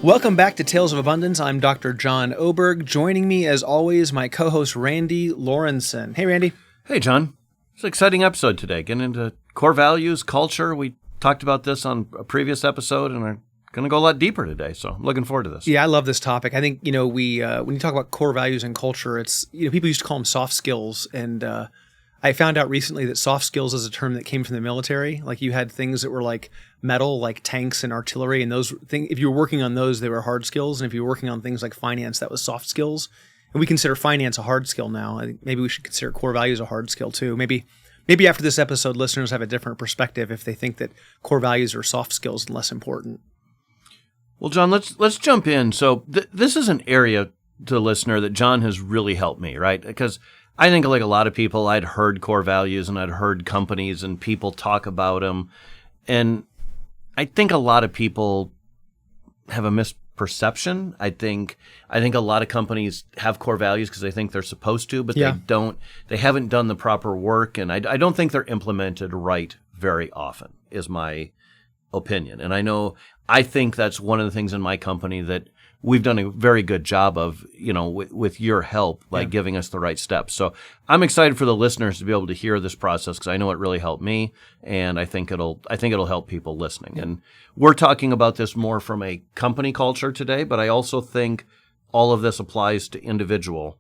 Welcome back to Tales of Abundance. I'm Dr. John Oberg. Joining me, as always, my co-host Randy Lorensen. Hey, Randy. Hey, John. It's an exciting episode today. Getting into core values, culture. We talked about this on a previous episode and are going to go a lot deeper today. So I'm looking forward to this. Yeah, I love this topic. I think, we when you talk about core values and culture, it's, people used to call them soft skills. And I found out recently that soft skills is a term that came from the military. Like you had things that were like metal, like tanks and artillery, and those things, if you were working on those, they were hard skills. And if you were working on things like finance, that was soft skills. And we consider finance a hard skill now. I think maybe we should consider core values a hard skill too. Maybe after this episode, listeners have a different perspective if they think that core values are soft skills and less important. Well, John, let's jump in. So this is an area to the listener that John has really helped me, right? Because I think like a lot of people, I'd heard core values and I'd heard companies and people talk about them. And I think a lot of people have a misperception. I think a lot of companies have core values because they think they're supposed to, but they haven't done the proper work. And I don't think they're implemented right very often is my opinion. And I think that's one of the things in my company that we've done a very good job of, with your help, giving us the right steps. So I'm excited for the listeners to be able to hear this process because I know it really helped me, and I think it'll help people listening. Yeah. And we're talking about this more from a company culture today, but I also think all of this applies to individual.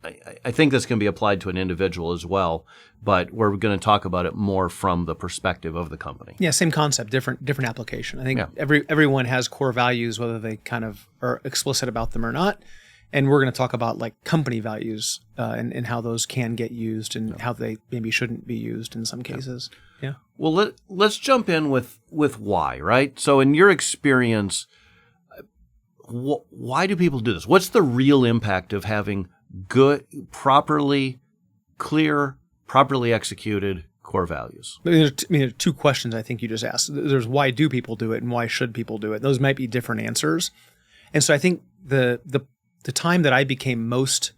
I think this can be applied to an individual as well, but we're going to talk about it more from the perspective of the company. Yeah, same concept, different application. I think everyone has core values, whether they kind of are explicit about them or not. And we're going to talk about like company values and how those can get used and how they maybe shouldn't be used in some cases. Yeah. Well, let's jump in with why, right? So in your experience, why do people do this? What's the real impact of having good, properly executed core values? There are two questions I think you just asked. There's why do people do it and why should people do it? Those might be different answers. And so I think the time that I became most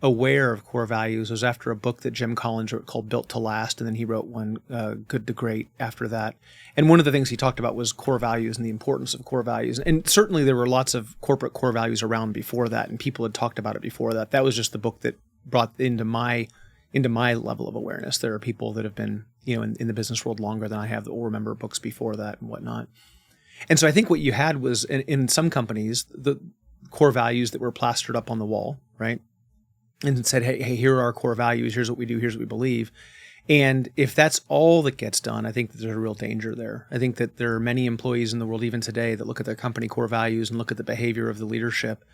aware of core values was after a book that Jim Collins wrote called Built to Last, and then he wrote one, Good to Great, after that. And one of the things he talked about was core values and the importance of core values. And certainly there were lots of corporate core values around before that, and people had talked about it before that. That was just the book that brought into my level of awareness. There are people that have been, in the business world longer than I have that will remember books before that and whatnot. And so I think what you had was in some companies, the core values that were plastered up on the wall, right? And it said, hey, here are our core values. Here's what we do. Here's what we believe. And if that's all that gets done, I think that there's a real danger there. I think that there are many employees in the world, even today, that look at their company core values and look at the behavior of the leadership.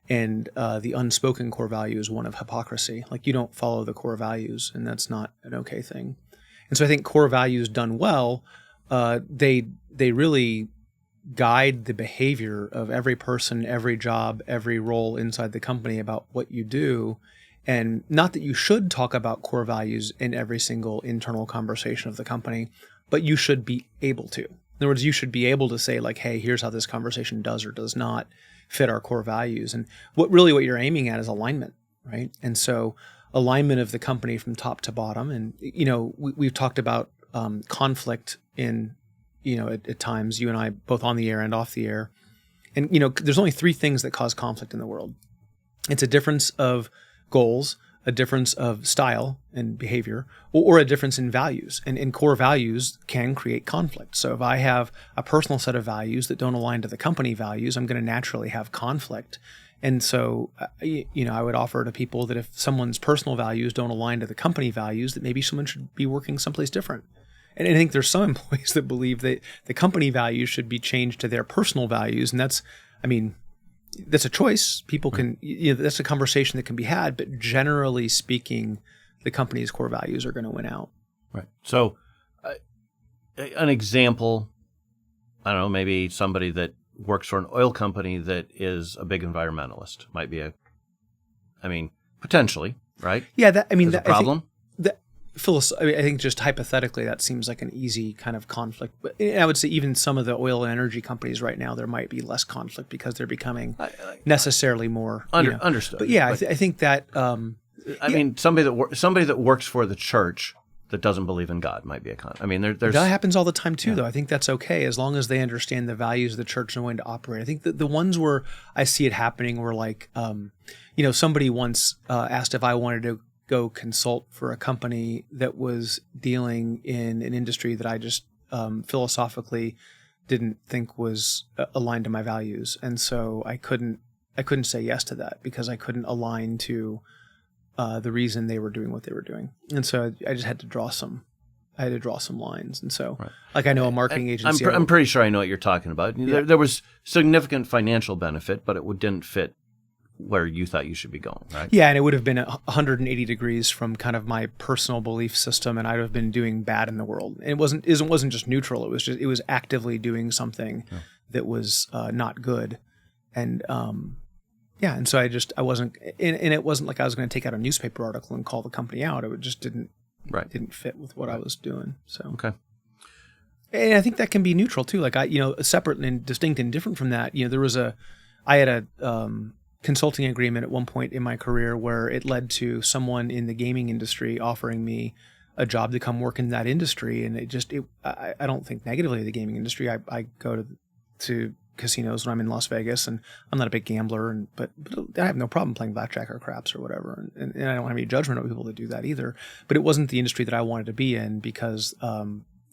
And the unspoken core value is one of hypocrisy. Like you don't follow the core values, and that's not an okay thing. And so I think core values done well, they really guide the behavior of every person, every job, every role inside the company about what you do. And not that you should talk about core values in every single internal conversation of the company, but you should be able to. In other words, you should be able to say like, hey, here's how this conversation does or does not fit our core values. And what you're aiming at is alignment, right? And so alignment of the company from top to bottom. And, we've talked about conflict in, at times, you and I, both on the air and off the air. And, there's only three things that cause conflict in the world. It's a difference of goals, a difference of style and behavior, or a difference in values. And core values can create conflict. So if I have a personal set of values that don't align to the company values, I'm going to naturally have conflict. And so, I would offer to people that if someone's personal values don't align to the company values, that maybe someone should be working someplace different. And I think there's some employees that believe that the company values should be changed to their personal values. And that's a choice. People can, that's a conversation that can be had, but generally speaking, the company's core values are going to win out. Right. So an example, I don't know, maybe somebody that works for an oil company that is a big environmentalist might be potentially, right? Yeah. That's a problem. I think just hypothetically, that seems like an easy kind of conflict. But I would say even some of the oil and energy companies right now, there might be less conflict because they're becoming necessarily more understood. But yeah, I think that somebody that works for the church that doesn't believe in God might be a I mean, there's that happens all the time too, though. I think that's okay as long as they understand the values of the church and the way to operate. I think that the ones where I see it happening were like, somebody once asked if I wanted to go consult for a company that was dealing in an industry that I just philosophically didn't think was aligned to my values, and so I couldn't say yes to that because I couldn't align to the reason they were doing what they were doing. And so I just had to draw some lines. And so like I know a marketing agency. I'm pretty sure I know what you're talking about. Yeah. There was significant financial benefit, but it didn't fit where you thought you should be going, right? Yeah, and it would have been 180 degrees from kind of my personal belief system, and I'd have been doing bad in the world. And it wasn't just neutral. It was actively doing something that was not good. And and so I wasn't, and it wasn't like I was going to take out a newspaper article and call the company out. It just didn't fit with what I was doing. So okay, and I think that can be neutral too. Like separate and distinct and different from that. I had a consulting agreement at one point in my career where it led to someone in the gaming industry offering me a job to come work in that industry, and I don't think negatively of the gaming industry. I go to casinos when I'm in Las Vegas, and I'm not a big gambler, but I have no problem playing blackjack or craps or whatever, and I don't have any judgment of people that do that either. But it wasn't the industry that I wanted to be in because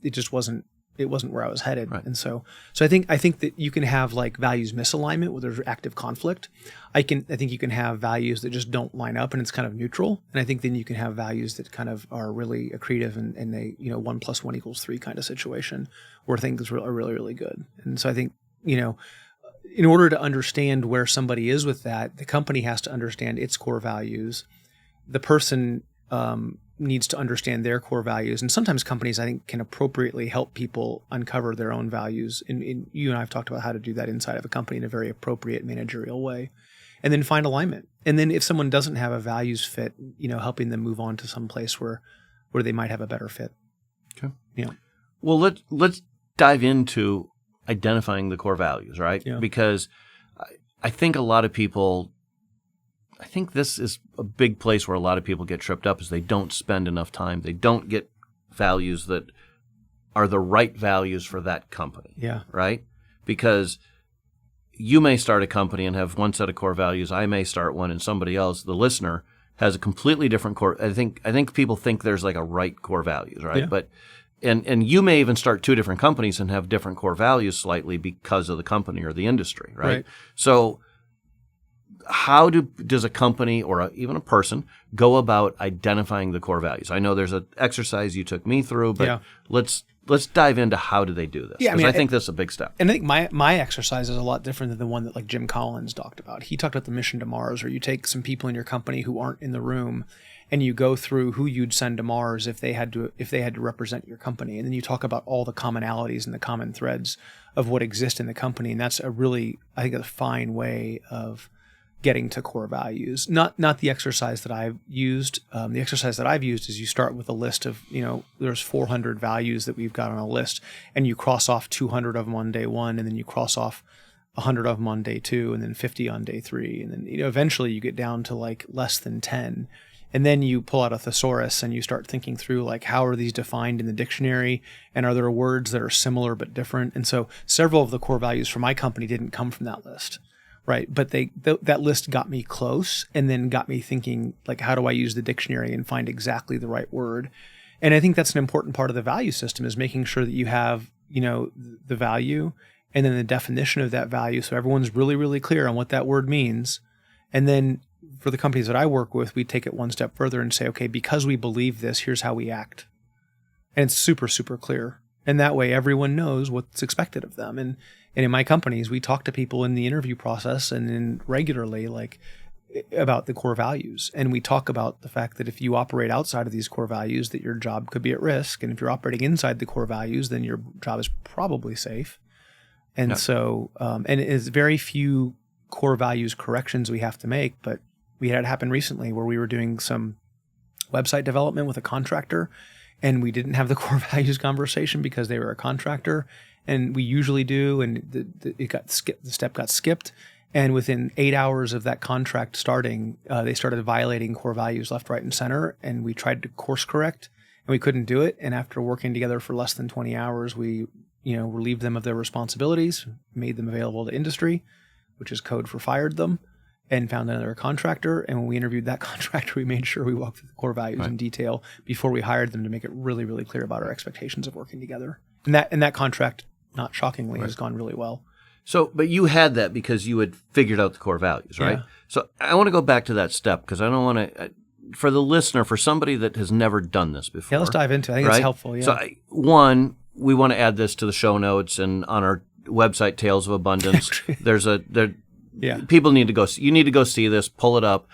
it just wasn't where I was headed. Right. And so I think that you can have like values misalignment where there's active conflict. I think you can have values that just don't line up and it's kind of neutral. And I think then you can have values that kind of are really accretive and they 1 + 1 = 3 kind of situation where things are really, really good. And so I think in order to understand where somebody is with that, the company has to understand its core values. The person needs to understand their core values. And sometimes companies, I think, can appropriately help people uncover their own values. And you and I have talked about how to do that inside of a company in a very appropriate managerial way. And then find alignment. And then if someone doesn't have a values fit, helping them move on to some place where they might have a better fit. Okay. Yeah. Well, let's dive into identifying the core values, right? Yeah. Because I think a lot of people, I think this is a big place where a lot of people get tripped up is they don't spend enough time. They don't get values that are the right values for that company. Yeah. Right? Because you may start a company and have one set of core values. I may start one and somebody else, the listener, has a completely different core. I think people think there's like a right core values, right? Yeah. But And you may even start two different companies and have different core values slightly because of the company or the industry, right? So how does a company or even a person go about identifying the core values? I know there's an exercise you took me through, but let's dive into how do they do this? Because I think that's a big step. And I think my exercise is a lot different than the one that like Jim Collins talked about. He talked about the mission to Mars, where you take some people in your company who aren't in the room and you go through who you'd send to Mars if they had to represent your company. And then you talk about all the commonalities and the common threads of what exist in the company. And that's I think a fine way of getting to core values. Not the exercise that I've used. The exercise that I've used is you start with a list of, there's 400 values that we've got on a list, and you cross off 200 of them on day 1, and then you cross off 100 of them on day 2, and then 50 on day 3. And then, eventually you get down to like less than 10. And then you pull out a thesaurus and you start thinking through like, how are these defined in the dictionary? And are there words that are similar but different? And so several of the core values for my company didn't come from that list, right? But that list got me close and then got me thinking like, how do I use the dictionary and find exactly the right word? And I think that's an important part of the value system is making sure that you have, the value and then the definition of that value. So everyone's really, really clear on what that word means. And then for the companies that I work with, we take it one step further and say, okay, because we believe this, here's how we act. And it's super, super clear. And that way everyone knows what's expected of them. And in my companies, we talk to people in the interview process and regularly like about the core values. And we talk about the fact that if you operate outside of these core values, that your job could be at risk. And if you're operating inside the core values, then your job is probably safe. And so, and it is very few core values corrections we have to make, but we had it happen recently where we were doing some website development with a contractor and we didn't have the core values conversation because they were a contractor, and we usually do. And the step got skipped. And within 8 hours of that contract starting, they started violating core values left, right, and center. And we tried to course correct and we couldn't do it. And after working together for less than 20 hours, we, relieved them of their responsibilities, made them available to industry, which is code for fired them, and found another contractor. And when we interviewed that contractor, we made sure we walked through the core values in detail before we hired them to make it really, really clear about our expectations of working together. And that contract, not shockingly, has gone really well. So, but you had that because you had figured out the core values, right? Yeah. So I want to go back to that step because I don't want to, for the listener, for somebody that has never done this before. Yeah, let's dive into it. I think it's helpful. Yeah. So we want to add this to the show notes and on our website, Tales of Abundance. People need to go. You need to go see this. Pull it up,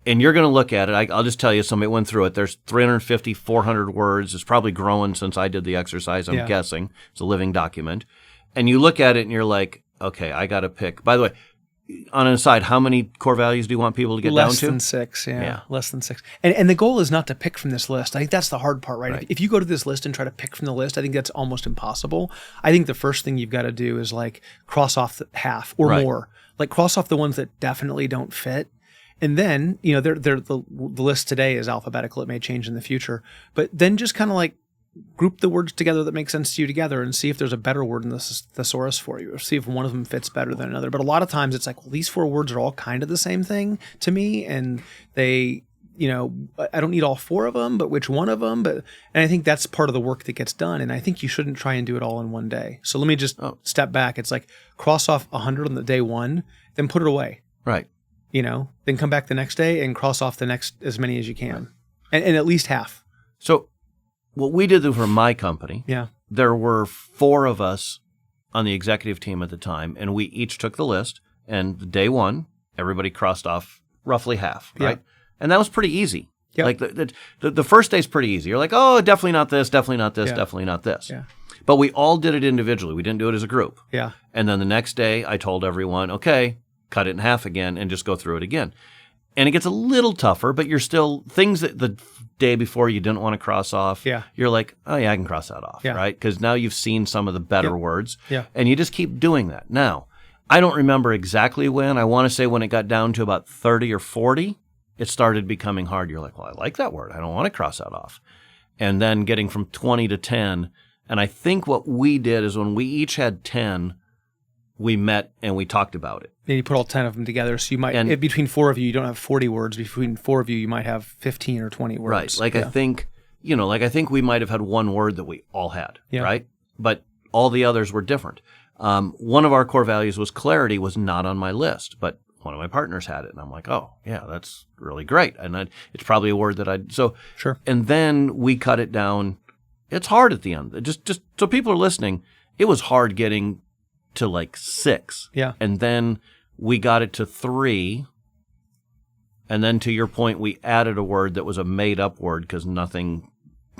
and you're going to look at it. I'll just tell you. Somebody went through it. There's 350, 400 words. It's probably growing since I did the exercise. I'm guessing it's a living document. And you look at it, and you're like, okay, I got to pick. By the way, on an aside, how many core values do you want people to get down to? Less than 6, yeah. Less than 6. And the goal is not to pick from this list. I think that's the hard part, right? If you go to this list and try to pick from the list, I think that's almost impossible. I think the first thing you've got to do is like cross off the half or more. Like cross off the ones that definitely don't fit. And then, the list today is alphabetical. It may change in the future. But then just kind of like group the words together that make sense to you together and see if there's a better word in the thesaurus for you, or see if one of them fits better than another. But a lot of times it's like, well, these 4 words are all kind of the same thing to me, and they, I don't need all 4 of them, but which one of them? And I think that's part of the work that gets done, and I think you shouldn't try and do it all in one day. So let me just step back. It's like cross off 100 on the day 1, then put it away. Right. Then come back the next day and cross off the next as many as you can, and at least half. So what we did for my company, there were 4 of us on the executive team at the time, and we each took the list, and day 1, everybody crossed off roughly half, right? And that was pretty easy. Yep. Like the first day's pretty easy. You're like, oh, definitely not this, definitely not this, definitely not this. Yeah. But we all did it individually. We didn't do it as a group. Yeah. And then the next day, I told everyone, okay, cut it in half again and just go through it again. And it gets a little tougher, but you're still, things that the day before you didn't want to cross off, you're like, oh yeah, I can cross that off, right? Because now you've seen some of the better words, and you just keep doing that. Now, I don't remember exactly when. I want to say when it got down to about 30 or 40, it started becoming hard. You're like, well, I like that word. I don't want to cross that off. And then getting from 20 to 10, and I think what we did is when we each had 10, we met and we talked about it. And you put all 10 of them together. So you might, if between 4 of you, you don't have 40 words. Between 4 of you, you might have 15 or 20 words. Right. Like I think we might have had one word that we all had, right? But all the others were different. One of our core values was clarity, was not on my list, but one of my partners had it. And I'm like, oh, yeah, that's really great. And it's probably a word that sure. And then we cut it down. It's hard at the end. Just so people are listening, it was hard getting to like 6. Yeah. And then we got it to 3. And then to your point, we added a word that was a made up word because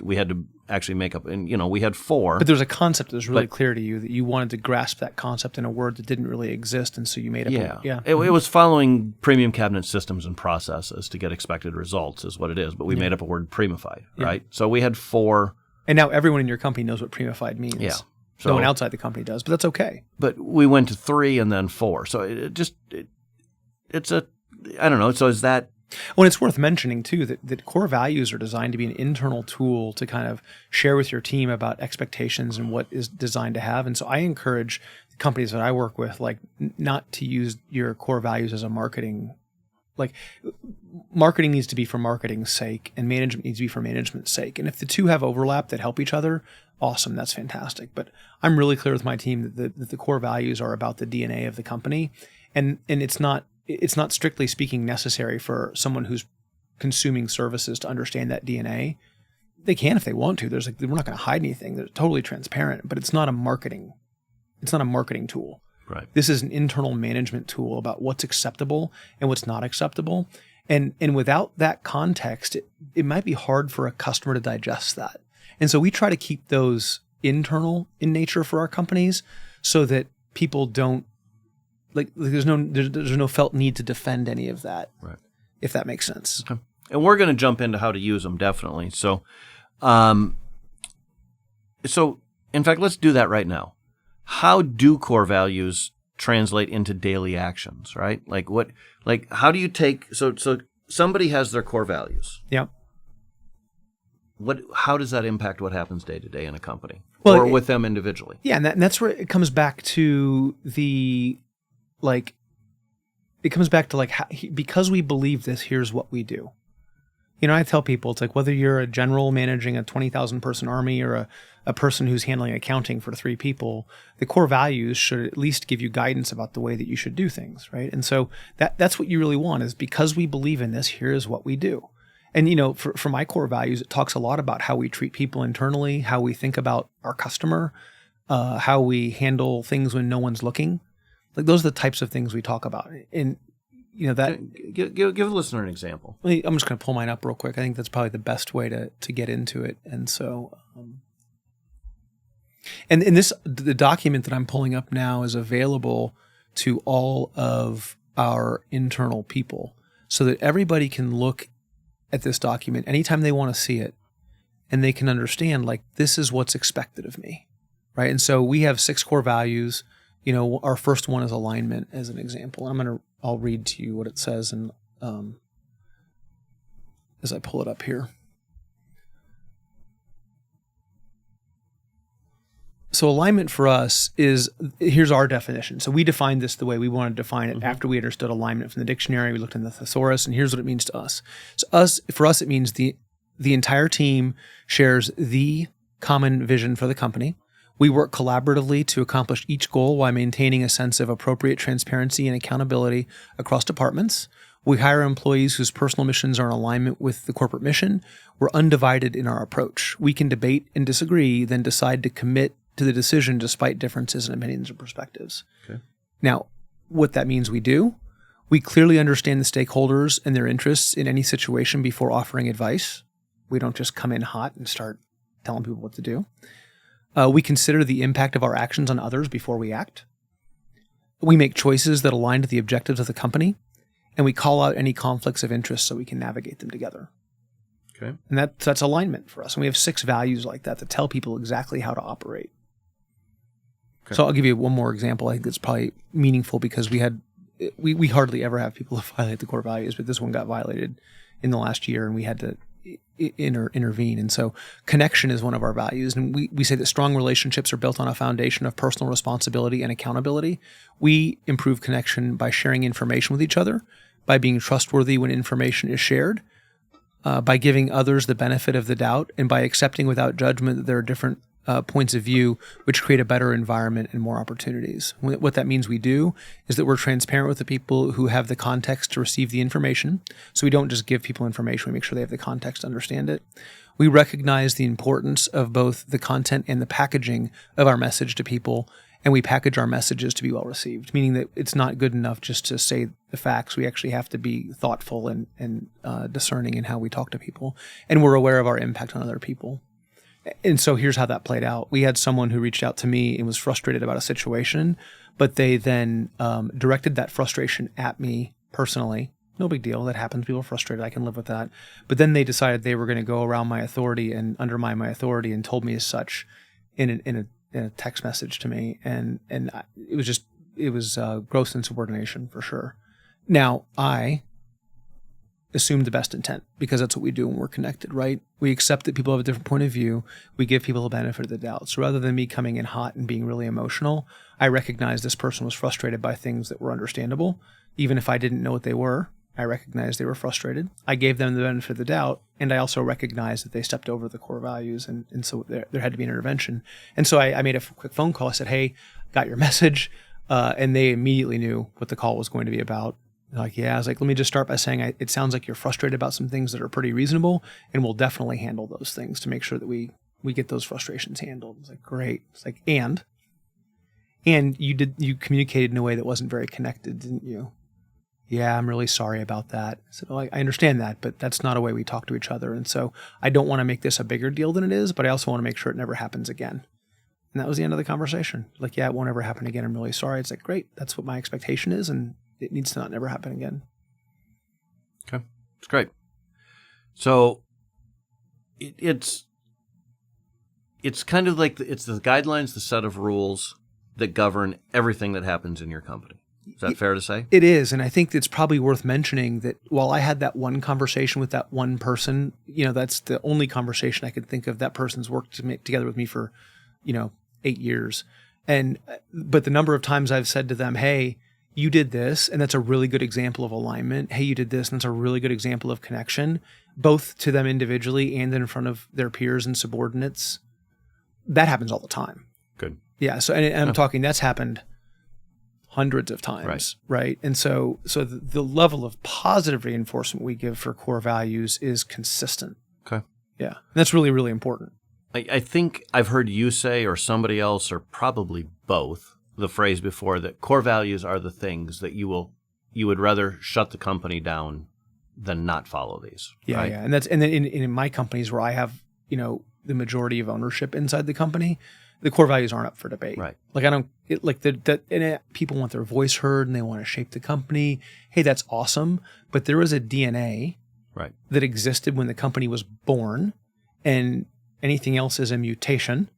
we had to actually make up. And, we had 4. But there's a concept that was really clear to you that you wanted to grasp that concept in a word that didn't really exist. And so you made up It was following premium cabinet systems and processes to get expected results is what it is. But we made up a word premified, right? So we had 4. And now everyone in your company knows what premified means. Yeah. So, no one outside the company does, but that's okay. But we went to 3 and then 4. So it's I don't know. So is that... Well, it's worth mentioning, too, that core values are designed to be an internal tool to kind of share with your team about expectations and what is designed to have. And so I encourage the companies that I work with, like, not to use your core values as a marketing... Like, marketing needs to be for marketing's sake, and management needs to be for management's sake. And if the two have overlap that help each other, awesome, that's fantastic. But I'm really clear with my team that the core values are about the DNA of the company, and it's not strictly speaking necessary for someone who's consuming services to understand that DNA. They can if they want to. We're not going to hide anything. They're totally transparent, but it's not a marketing tool. Right. This is an internal management tool about what's acceptable and what's not acceptable. And without that context, it might be hard for a customer to digest that. And so we try to keep those internal in nature for our companies so that people don't there's no felt need to defend any of that. Right. If that makes sense. Okay. And we're going to jump into how to use them definitely. So in fact, let's do that right now. How do core values translate into daily actions, right? How do you take, so somebody has their core values. Yeah. how does that impact what happens day to day in a company Well, with them individually? Yeah, and that's where it comes back to because we believe this, here's what we do. I tell people, it's like whether you're a general managing a 20,000 person army or a person who's handling accounting for 3 people, the core values should at least give you guidance about the way that you should do things, right? And so that's what you really want, is because we believe in this, here's what we do. And, for my core values, it talks a lot about how we treat people internally, how we think about our customer, how we handle things when no one's looking. Like those are the types of things we talk about. And, that give the listener an example. I'm just going to pull mine up real quick. I think that's probably the best way to get into it. And so, and the document that I'm pulling up now is available to all of our internal people so that everybody can look at this document anytime they want to see it, and they can understand, like, this is what's expected of me, right? And so we have 6 core values. Our first one is alignment, as an example. I'll read to you what it says, and as I pull it up here. So alignment for us here's our definition. So we defined this the way we wanted to define it after we understood alignment from the dictionary. We looked in the thesaurus, and here's what it means to us. So for us, it means the entire team shares the common vision for the company. We work collaboratively to accomplish each goal while maintaining a sense of appropriate transparency and accountability across departments. We hire employees whose personal missions are in alignment with the corporate mission. We're undivided in our approach. We can debate and disagree, then decide to commit to the decision despite differences in opinions or perspectives. Okay. Now, what that means we clearly understand the stakeholders and their interests in any situation before offering advice. We don't just come in hot and start telling people what to do. We consider the impact of our actions on others before we act. We make choices that align to the objectives of the company, and we call out any conflicts of interest so we can navigate them together. Okay. And that's alignment for us. And we have 6 values like that tell people exactly how to operate. Okay. So I'll give you one more example. I think that's probably meaningful because we hardly ever have people violate the core values, but this one got violated in the last year, and we had to intervene. And so connection is one of our values. And we say that strong relationships are built on a foundation of personal responsibility and accountability. We improve connection by sharing information with each other, by being trustworthy when information is shared, by giving others the benefit of the doubt, and by accepting without judgment that there are different points of view, which create a better environment and more opportunities. What that means we do is that we're transparent with the people who have the context to receive the information. So we don't just give people information, we make sure they have the context to understand it. We recognize the importance of both the content and the packaging of our message to people, and we package our messages to be well received, meaning that it's not good enough just to say the facts. We actually have to be thoughtful and discerning in how we talk to people, and we're aware of our impact on other people. And so here's how that played out. We had someone who reached out to me and was frustrated about a situation, but they then directed that frustration at me personally. No big deal. That happens. People are frustrated. I can live with that. But then they decided they were going to go around my authority and undermine my authority, and told me as such in a text message to me. And it was gross insubordination for sure. Now, I assume the best intent, because that's what we do when we're connected, right? We accept that people have a different point of view. We give people the benefit of the doubt. So rather than me coming in hot and being really emotional, I recognize this person was frustrated by things that were understandable. Even if I didn't know what they were, I recognized they were frustrated. I gave them the benefit of the doubt, and I also recognized that they stepped over the core values, and so there had to be an intervention. And so I made a quick phone call. I said, hey, got your message. And they immediately knew what the call was going to be about. Like, yeah, I was like, let me just start by saying it sounds like you're frustrated about some things that are pretty reasonable, and we'll definitely handle those things to make sure that we get those frustrations handled. It's like, great. It's like, and you communicated in a way that wasn't very connected, didn't you? Yeah, I'm really sorry about that. I said, I understand that, but that's not a way we talk to each other. And so I don't want to make this a bigger deal than it is, but I also want to make sure it never happens again. And that was the end of the conversation. Like, yeah, it won't ever happen again. I'm really sorry. It's like, great. That's what my expectation is, and it needs to not never happen again. Okay. It's great. So it's kind of like it's the guidelines, the set of rules that govern everything that happens in your company. Is that fair to say? It is. And I think it's probably worth mentioning that while I had that one conversation with that one person, that's the only conversation I could think of. That person's worked together with me for, 8 years. But the number of times I've said to them, hey, you did this, and that's a really good example of alignment. Hey, you did this, and that's a really good example of connection, both to them individually and in front of their peers and subordinates. That happens all the time. Good. Yeah. So, and I'm talking, that's happened hundreds of times, right? And so the level of positive reinforcement we give for core values is consistent. Okay. Yeah. And that's really, really important. I think I've heard you say, or somebody else, or probably both, the phrase before that core values are the things that you would rather shut the company down than not follow these. Yeah. Right? Yeah. And then in my companies where I have, the majority of ownership inside the company, the core values aren't up for debate. Right. Like people want their voice heard and they want to shape the company. Hey, that's awesome. But there was a DNA that existed when the company was born, and anything else is a mutation.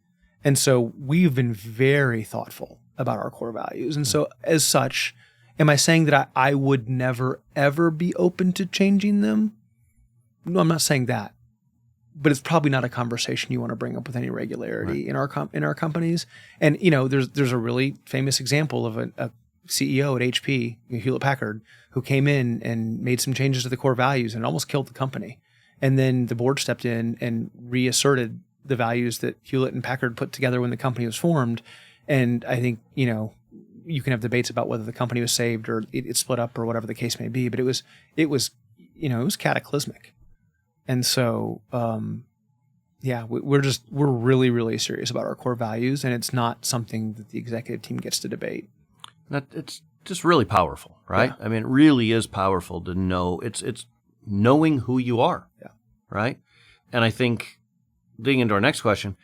And so we've been very thoughtful about our core values. And so as such, am I saying that I would never, ever be open to changing them? No, I'm not saying that. But it's probably not a conversation you want to bring up with any regularity in our companies. And there's a really famous example of a CEO at HP, Hewlett Packard, who came in and made some changes to the core values and almost killed the company. And then the board stepped in and reasserted the values that Hewlett and Packard put together when the company was formed. And I think you can have debates about whether the company was saved or it split up or whatever the case may be. But it was cataclysmic. And so, we're really, really serious about our core values, and it's not something that the executive team gets to debate. It's just really powerful, right? Yeah. I mean, it really is powerful to know. It's knowing who you are, right? And I think digging into our next question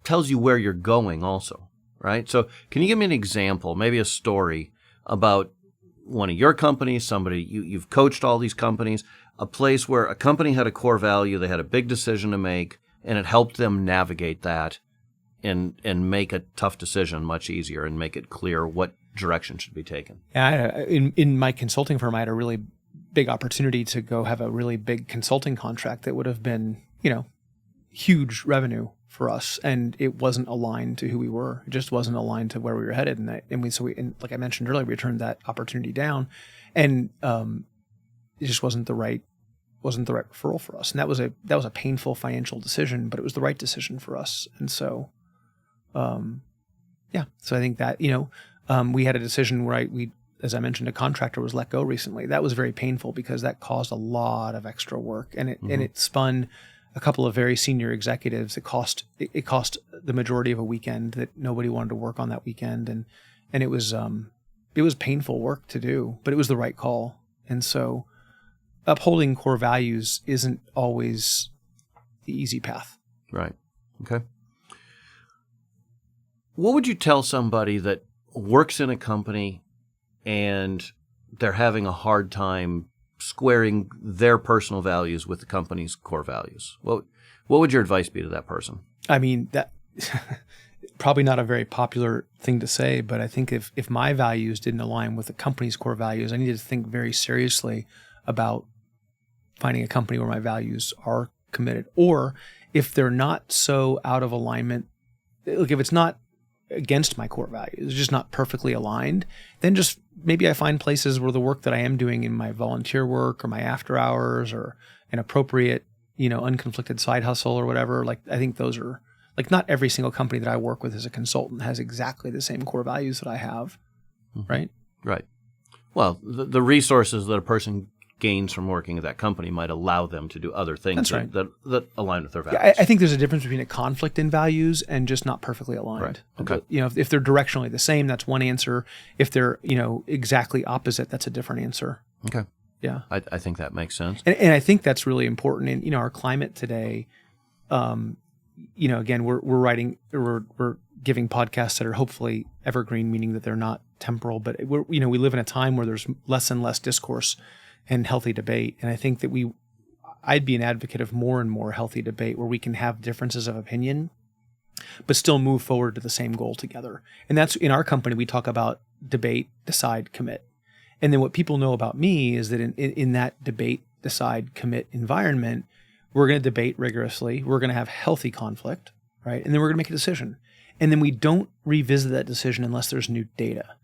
tells you where you're going also, right? So can you give me an example, maybe a story about one of your companies, somebody you've coached all these companies, a place where a company had a core value, they had a big decision to make, and it helped them navigate that and make a tough decision much easier and make it clear what direction should be taken. Yeah, in my consulting firm, I had a really big opportunity to go have a really big consulting contract that would have been, huge revenue for us, and it wasn't aligned to who we were. It just wasn't aligned to where we were headed, and like I mentioned earlier, we turned that opportunity down, and it just wasn't the right referral for us. And that was a painful financial decision, but it was the right decision for us. And so, so I think that, we had a decision where as I mentioned, a contractor was let go recently. That was very painful because that caused a lot of extra work, and it spun a couple of very senior executives. It cost the majority of a weekend that nobody wanted to work on that weekend. And it was painful work to do, but it was the right call. And so upholding core values isn't always the easy path. Right. Okay. What would you tell somebody that works in a company and they're having a hard time squaring their personal values with the company's core values? What would your advice be to that person? I mean, that probably not a very popular thing to say, but I think if my values didn't align with the company's core values, I needed to think very seriously about finding a company where my values are committed. Or if they're not so out of alignment, like if it's not against my core values, it's just not perfectly aligned, then just maybe I find places where the work that I am doing in my volunteer work or my after hours or an appropriate, unconflicted side hustle or whatever. Like, I think those are, like, not every single company that I work with as a consultant has exactly the same core values that I have. Mm-hmm. Right? Right. Well, the resources that a person gains from working at that company might allow them to do other things that align with their values. Yeah, I think there's a difference between a conflict in values and just not perfectly aligned. Right. Okay. If they're directionally the same, that's one answer. If they're, exactly opposite, that's a different answer. Okay. Yeah. I think that makes sense. And I think that's really important in, our climate today. Again, we're giving podcasts that are hopefully evergreen, meaning that they're not temporal, but we live in a time where there's less and less discourse and healthy debate. And I think that I'd be an advocate of more and more healthy debate where we can have differences of opinion, but still move forward to the same goal together. And that's in our company, we talk about debate, decide, commit. And then what people know about me is that in that debate, decide, commit environment, we're going to debate rigorously. We're going to have healthy conflict, right? And then we're going to make a decision. And then we don't revisit that decision unless there's new data.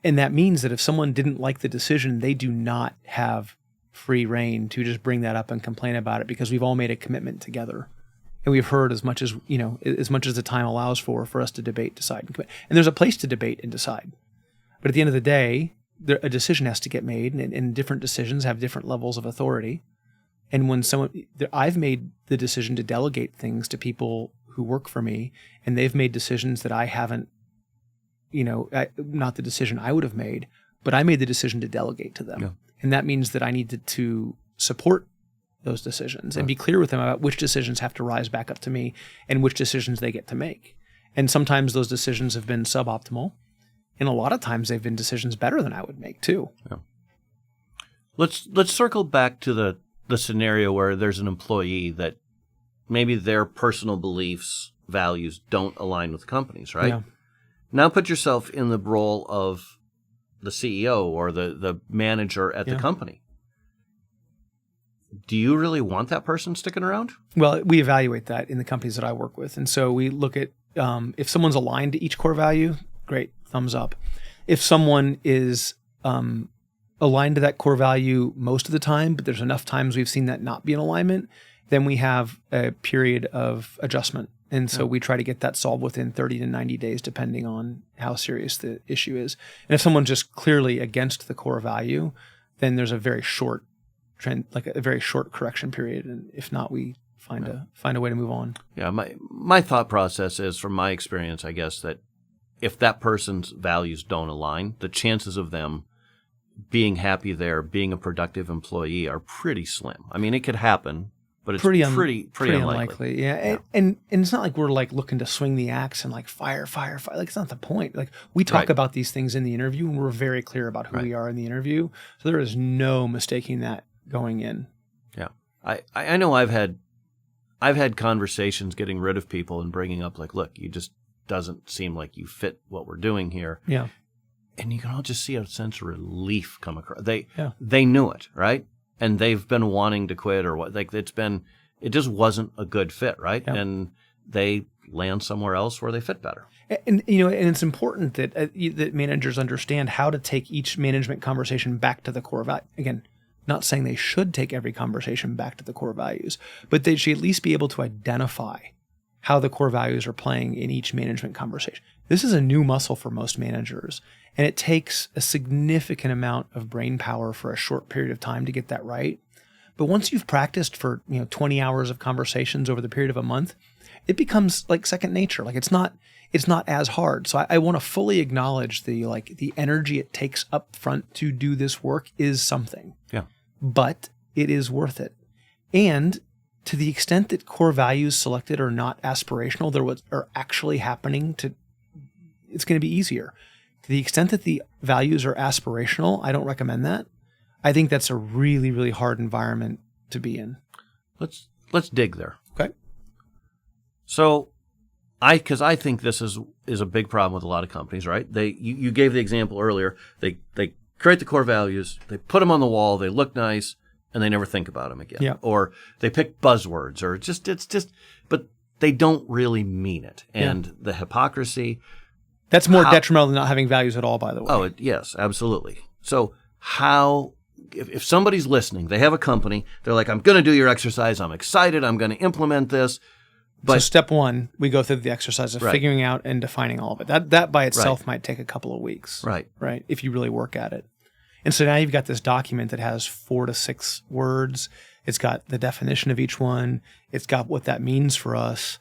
And that means that if someone didn't like the decision, they do not have free reign to just bring that up and complain about it, because we've all made a commitment together. And we've heard as much as, as much as the time allows for us to debate, decide, and commit. And there's a place to debate and decide. But at the end of the day, a decision has to get made, and different decisions have different levels of authority. And when I've made the decision to delegate things to people who work for me, and they've made decisions that I haven't, not the decision I would have made, but I made the decision to delegate to them. Yeah. And that means that I needed to support those decisions and be clear with them about which decisions have to rise back up to me and which decisions they get to make. And sometimes those decisions have been suboptimal, and a lot of times they've been decisions better than I would make too. Yeah. Let's circle back to the scenario where there's an employee that maybe their personal beliefs, values don't align with the company's, right? Yeah. Now put yourself in the role of the CEO or the manager at the company. Do you really want that person sticking around? Well, we evaluate that in the companies that I work with. And so we look at if someone's aligned to each core value, great, thumbs up. If someone is aligned to that core value most of the time, but there's enough times we've seen that not be in alignment, then we have a period of adjustment. And so we try to get that solved within 30 to 90 days, depending on how serious the issue is. And if someone's just clearly against the core value, then there's a very short trend, like a very short correction period. And if not, we find a way to move on. Yeah, my thought process is, from my experience, I guess, that if that person's values don't align, the chances of them being happy there, being a productive employee, are pretty slim. I mean, it could happen, but it's pretty unlikely. Yeah. And it's not like we're like looking to swing the axe and like fire. Like, it's not the point. Like, we talk about these things in the interview, and we're very clear about who we are in the interview. So there is no mistaking that going in. Yeah. I know I've had conversations getting rid of people and bringing up like, look, you just doesn't seem like you fit what we're doing here. Yeah. And you can all just see a sense of relief come across. They knew it, right? And they've been wanting to quit, or what? Like, it just wasn't a good fit, right? Yeah. And they land somewhere else where they fit better. And it's important that that managers understand how to take each management conversation back to the core value. Again, not saying they should take every conversation back to the core values, but they should at least be able to identify how the core values are playing in each management conversation. This is a new muscle for most managers, and it takes a significant amount of brain power for a short period of time to get that right. But once you've practiced for 20 hours of conversations over the period of a month, it becomes like second nature. Like, it's not as hard. So I want to fully acknowledge the energy it takes up front to do this work is something. Yeah. But it is worth it. And to the extent that core values selected are not aspirational, they're what are actually happening, it's going to be easier. To the extent that the values are aspirational, I don't recommend that. I think that's a really, really hard environment to be in. Let's dig there. Okay. So, because I think this is a big problem with a lot of companies, right? You gave the example earlier. They create the core values, they put them on the wall, they look nice, and they never think about them again. Yeah. Or they pick buzzwords, or but they don't really mean it. And the hypocrisy. That's more detrimental than not having values at all, by the way. Oh, yes, absolutely. So if somebody's listening, they have a company, they're like, I'm going to do your exercise, I'm excited, I'm going to implement this. But, so step one, we go through the exercise of figuring out and defining all of it. That by itself might take a couple of weeks. Right. Right. If you really work at it. And so now you've got this document that has 4 to 6 words. It's got the definition of each one. It's got what that means for us.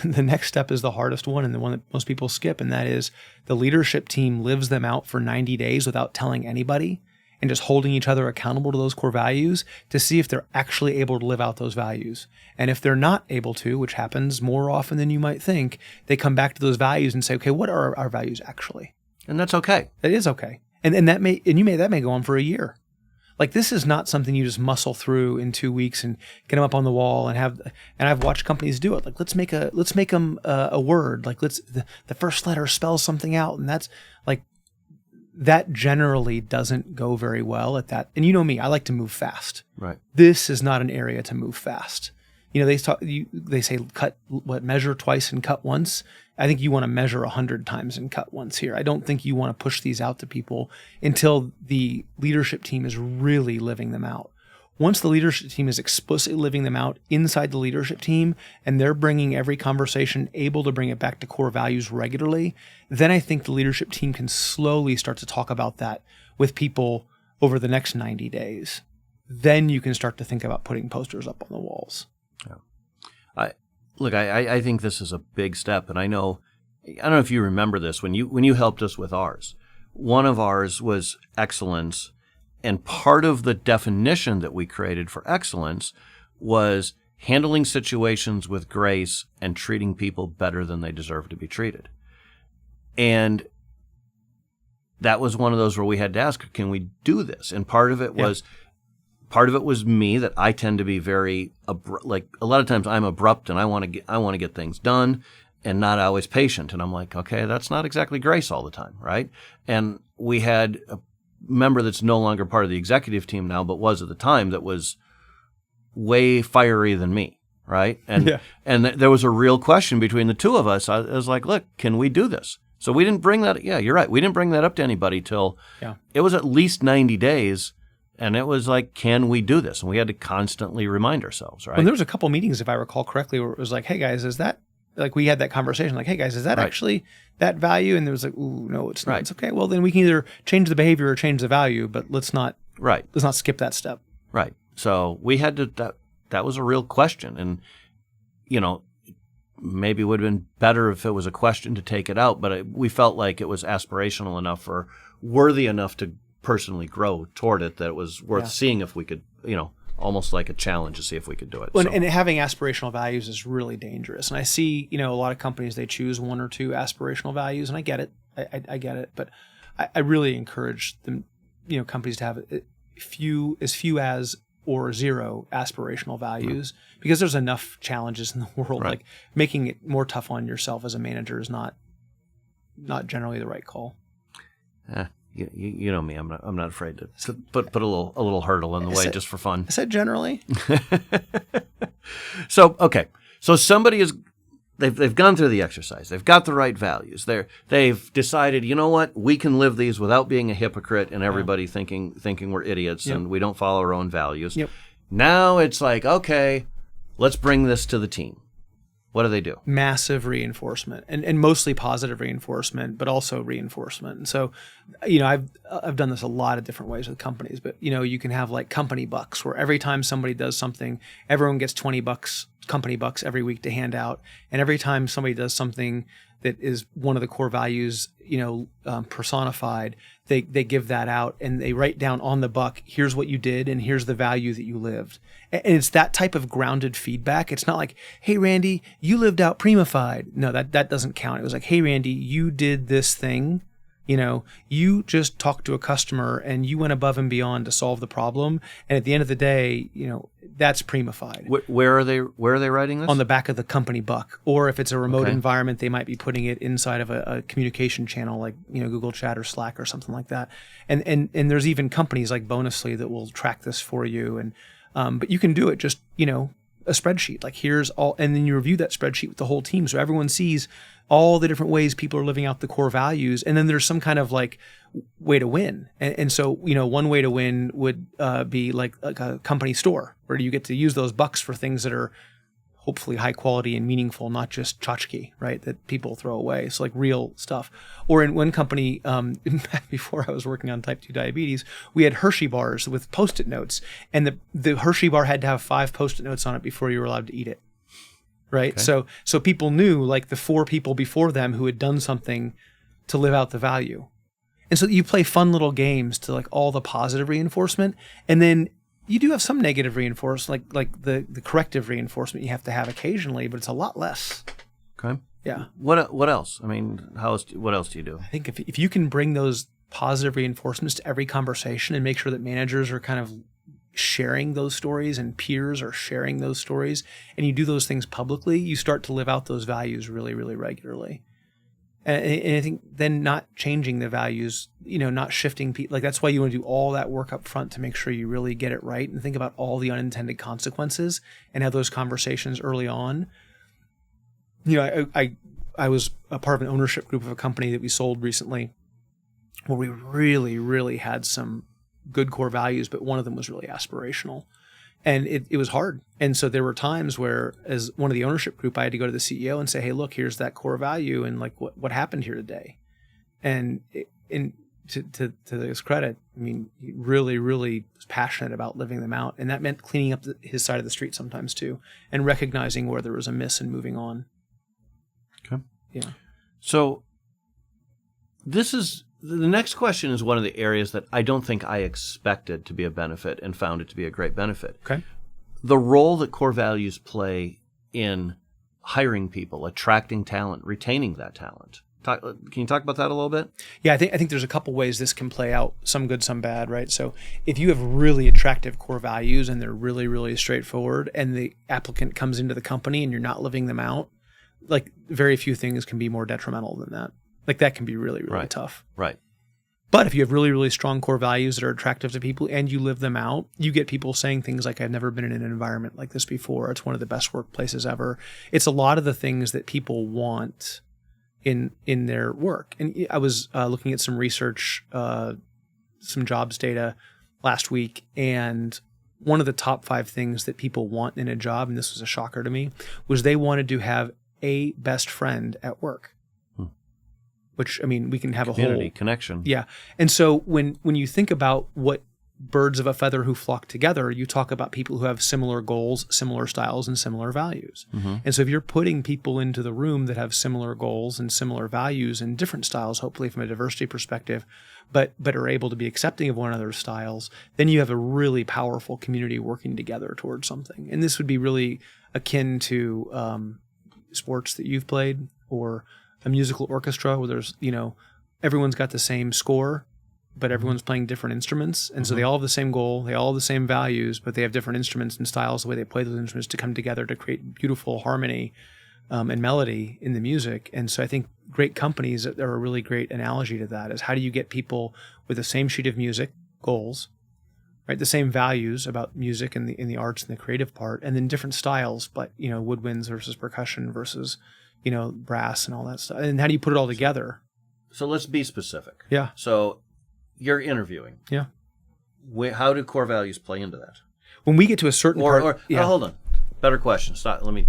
The next step is the hardest one, and the one that most people skip, and that is the leadership team lives them out for 90 days without telling anybody, and just holding each other accountable to those core values to see if they're actually able to live out those values. And if they're not able to, which happens more often than you might think, they come back to those values and say, okay, what are our values actually? And that's okay. That is okay. And that may go on for a year. Like, this is not something you just muscle through in 2 weeks and get them up on the wall and have. And I've watched companies do it. Like, let's make them a word. Like, the first letter spells something out, and that's like, that generally doesn't go very well at that. And you know me, I like to move fast. Right. This is not an area to move fast. They say measure twice and cut once. I think you want to measure 100 times and cut once here. I don't think you want to push these out to people until the leadership team is really living them out. Once the leadership team is explicitly living them out inside the leadership team, and they're bringing every conversation, able to bring it back to core values regularly, then I think the leadership team can slowly start to talk about that with people over the next 90 days. Then you can start to think about putting posters up on the walls. Yeah. I think this is a big step, and I don't know if you remember this when you helped us with ours. One of ours was excellence, and part of the definition that we created for excellence was handling situations with grace and treating people better than they deserve to be treated. And that was one of those where we had to ask, can we do this? And part of it was me, that I tend to be very like a lot of times I'm abrupt and I want to get things done and not always patient. And I'm like, okay, that's not exactly grace all the time, right? And we had a member that's no longer part of the executive team now, but was at the time, that was way fiery than me, right? And there was a real question between the two of us. I was like, look, can we do this? So we didn't bring that. Yeah, you're right. We didn't bring that up to anybody till it was at least 90 days. And it was like, can we do this? And we had to constantly remind ourselves, right? Well, there was a couple meetings, if I recall correctly, where it was like, hey, guys, is that, like, we had that conversation, like, hey, guys, is that actually that value? And there was like, ooh, no, it's not. Right. It's okay. Well, then we can either change the behavior or change the value, but let's not skip that step. Right. So we had to, that was a real question. And, maybe it would have been better if it was a question to take it out, but we felt like it was aspirational enough or worthy enough to personally grow toward it that it was worth seeing if we could, almost like a challenge to see if we could do it. Well, and having aspirational values is really dangerous. And I see, a lot of companies, they choose one or two aspirational values, and I get it. I get it. But I really encourage them, companies to have as few as or zero aspirational values, because there's enough challenges in the world. Like, making it more tough on yourself as a manager is not generally the right call. You know me. I'm not afraid to put a little hurdle in the way just for fun. I said generally. So somebody they've gone through the exercise. They've got the right values. They've decided, you know what, we can live these without being a hypocrite and everybody thinking we're idiots and we don't follow our own values. Yep. Now it's like, okay, let's bring this to the team. What do they do? Massive reinforcement, and mostly positive reinforcement, but also reinforcement. And so, I've done this a lot of different ways with companies, but you can have like company bucks, where every time somebody does something, everyone gets $20 company bucks every week to hand out. And every time somebody does something that is one of the core values, personified, they give that out, and they write down on the buck, here's what you did and here's the value that you lived. And it's that type of grounded feedback. It's not like, hey, Randy, you lived out Primified. No, that doesn't count. It was like, hey, Randy, you did this thing. You just talked to a customer and you went above and beyond to solve the problem. And at the end of the day, that's Primified. Where are they writing this? On the back of the company buck. Or if it's a remote environment, they might be putting it inside of a communication channel like, Google Chat or Slack or something like that. And there's even companies like Bonusly that will track this for you. And but you can do it just, a spreadsheet. Like, here's all, and then you review that spreadsheet with the whole team so everyone sees all the different ways people are living out the core values. And then there's some kind of like way to win. And so, one way to win would be like a company store, where you get to use those bucks for things that are hopefully high quality and meaningful, not just tchotchke, right, that people throw away. So like real stuff. Or in one company, before I was working on type 2 diabetes, we had Hershey bars with Post-it notes. And the Hershey bar had to have 5 Post-it notes on it before you were allowed to eat it. Right. Okay. So people knew, like, the 4 people before them who had done something to live out the value. And so you play fun little games to like all the positive reinforcement. And then you do have some negative reinforcement, like the corrective reinforcement you have to have occasionally, but it's a lot less. Okay. Yeah. What else? I mean, what else do you do? I think if you can bring those positive reinforcements to every conversation and make sure that managers are kind of sharing those stories and peers are sharing those stories, and you do those things publicly, you start to live out those values really, really regularly. And I think then not changing the values, not shifting people, like that's why you want to do all that work up front to make sure you really get it right and think about all the unintended consequences and have those conversations early on. I was a part of an ownership group of a company that we sold recently where we really, really had some good core values, but one of them was really aspirational. And it was hard. And so there were times where, as one of the ownership group, I had to go to the CEO and say, hey, look, here's that core value. And like, what happened here today? And to his credit, I mean, he really, really was passionate about living them out. And that meant cleaning up his side of the street sometimes too, and recognizing where there was a miss and moving on. Okay. Yeah. So the next question is one of the areas that I don't think I expected to be a benefit and found it to be a great benefit. Okay. The role that core values play in hiring people, attracting talent, retaining that talent. Can you talk about that a little bit? Yeah, I think there's a couple ways this can play out, some good, some bad, right? So if you have really attractive core values and they're really, really straightforward and the applicant comes into the company and you're not living them out, like very few things can be more detrimental than that. Like that can be really, really tough. Right. But if you have really, really strong core values that are attractive to people and you live them out, you get people saying things like, I've never been in an environment like this before. It's one of the best workplaces ever. It's a lot of the things that people want in their work. And I was looking at some research, some jobs data last week, and one of the top 5 things that people want in a job, and this was a shocker to me, was they wanted to have a best friend at work. Which, I mean, we can have community, a whole connection. Yeah. And so when you think about what birds of a feather who flock together, you talk about people who have similar goals, similar styles, and similar values. Mm-hmm. And so if you're putting people into the room that have similar goals and similar values and different styles, hopefully from a diversity perspective, but are able to be accepting of one another's styles, then you have a really powerful community working together towards something. And this would be really akin to sports that you've played, or a musical orchestra where there's, everyone's got the same score, but everyone's playing different instruments. And so they all have the same goal, they all have the same values, but they have different instruments and styles, the way they play those instruments to come together to create beautiful harmony and melody in the music. And so I think great companies are a really great analogy to that, is how do you get people with the same sheet of music, goals, right? The same values about music and the arts and the creative part, and then different styles, but, woodwinds versus percussion versus brass and all that stuff. And how do you put it all together? So let's be specific. Yeah. So you're interviewing. Yeah. How do core values play into that? When we get to a certain part. Hold on. Better question. Stop. Let me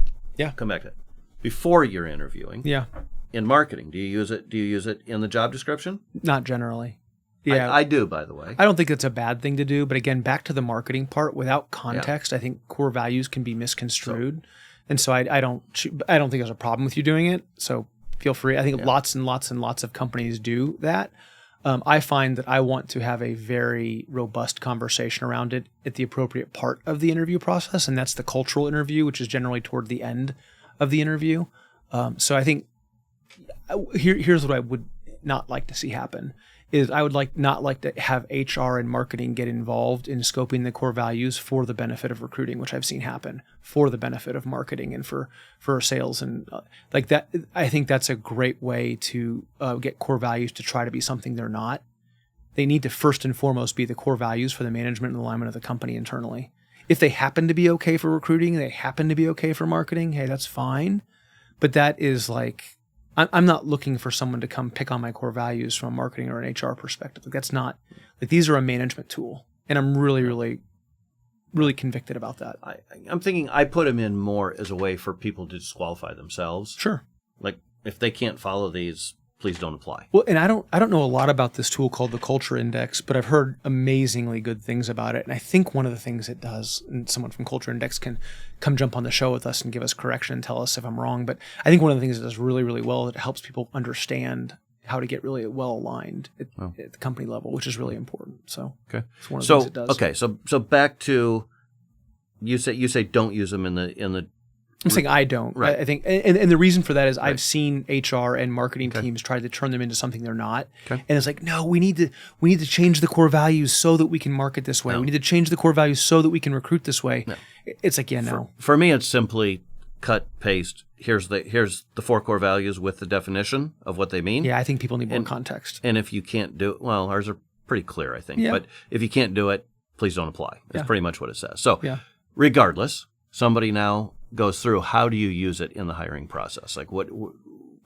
come back to it. Before you're interviewing. Yeah. In marketing, do you use it in the job description? Not generally. Yeah. I do, by the way. I don't think it's a bad thing to do, but again, back to the marketing part, without context, I think core values can be misconstrued. And so I don't think there's a problem with you doing it. So feel free. I think lots and lots and lots of companies do that. I find that I want to have a very robust conversation around it at the appropriate part of the interview process, and that's the cultural interview, which is generally toward the end of the interview. So I think here's what I would not like to see happen. Is I would not like to have HR and marketing get involved in scoping the core values for the benefit of recruiting, which I've seen happen, for the benefit of marketing and for sales and like that. I think that's a great way to get core values to try to be something they're not. They need to first and foremost be the core values for the management and alignment of the company internally. If they happen to be okay for recruiting, they happen to be okay for marketing, hey, that's fine. But that is like, I'm not looking for someone to come pick on my core values from a marketing or an HR perspective. Like that's not, like these are a management tool. And I'm really, really, really convicted about that. I'm thinking I put them in more as a way for people to disqualify themselves. Sure. Like if they can't follow these, please don't apply. Well, and I don't know a lot about this tool called the Culture Index, but I've heard amazingly good things about it. And I think one of the things it does, and someone from Culture Index can come jump on the show with us and give us correction and tell us if I'm wrong. But I think one of the things it does really, really well, it helps people understand how to get really well aligned at the company level, which is really important. So it's one of the things it does. Okay, so back to you say don't use them in the I'm saying I don't. Right. I think, and the reason for that is I've seen HR and marketing teams try to turn them into something they're not. Okay. And it's like, no, we need to change the core values so that we can market this way. No. We need to change the core values so that we can recruit this way. No. It's like, yeah, no. For me, it's simply cut, paste. Here's the 4 core values with the definition of what they mean. Yeah, I think people need more context. And if you can't do it, well, ours are pretty clear, I think. Yeah. But if you can't do it, please don't apply. That's pretty much what it says. So regardless, somebody now goes through, how do you use it in the hiring process? Like what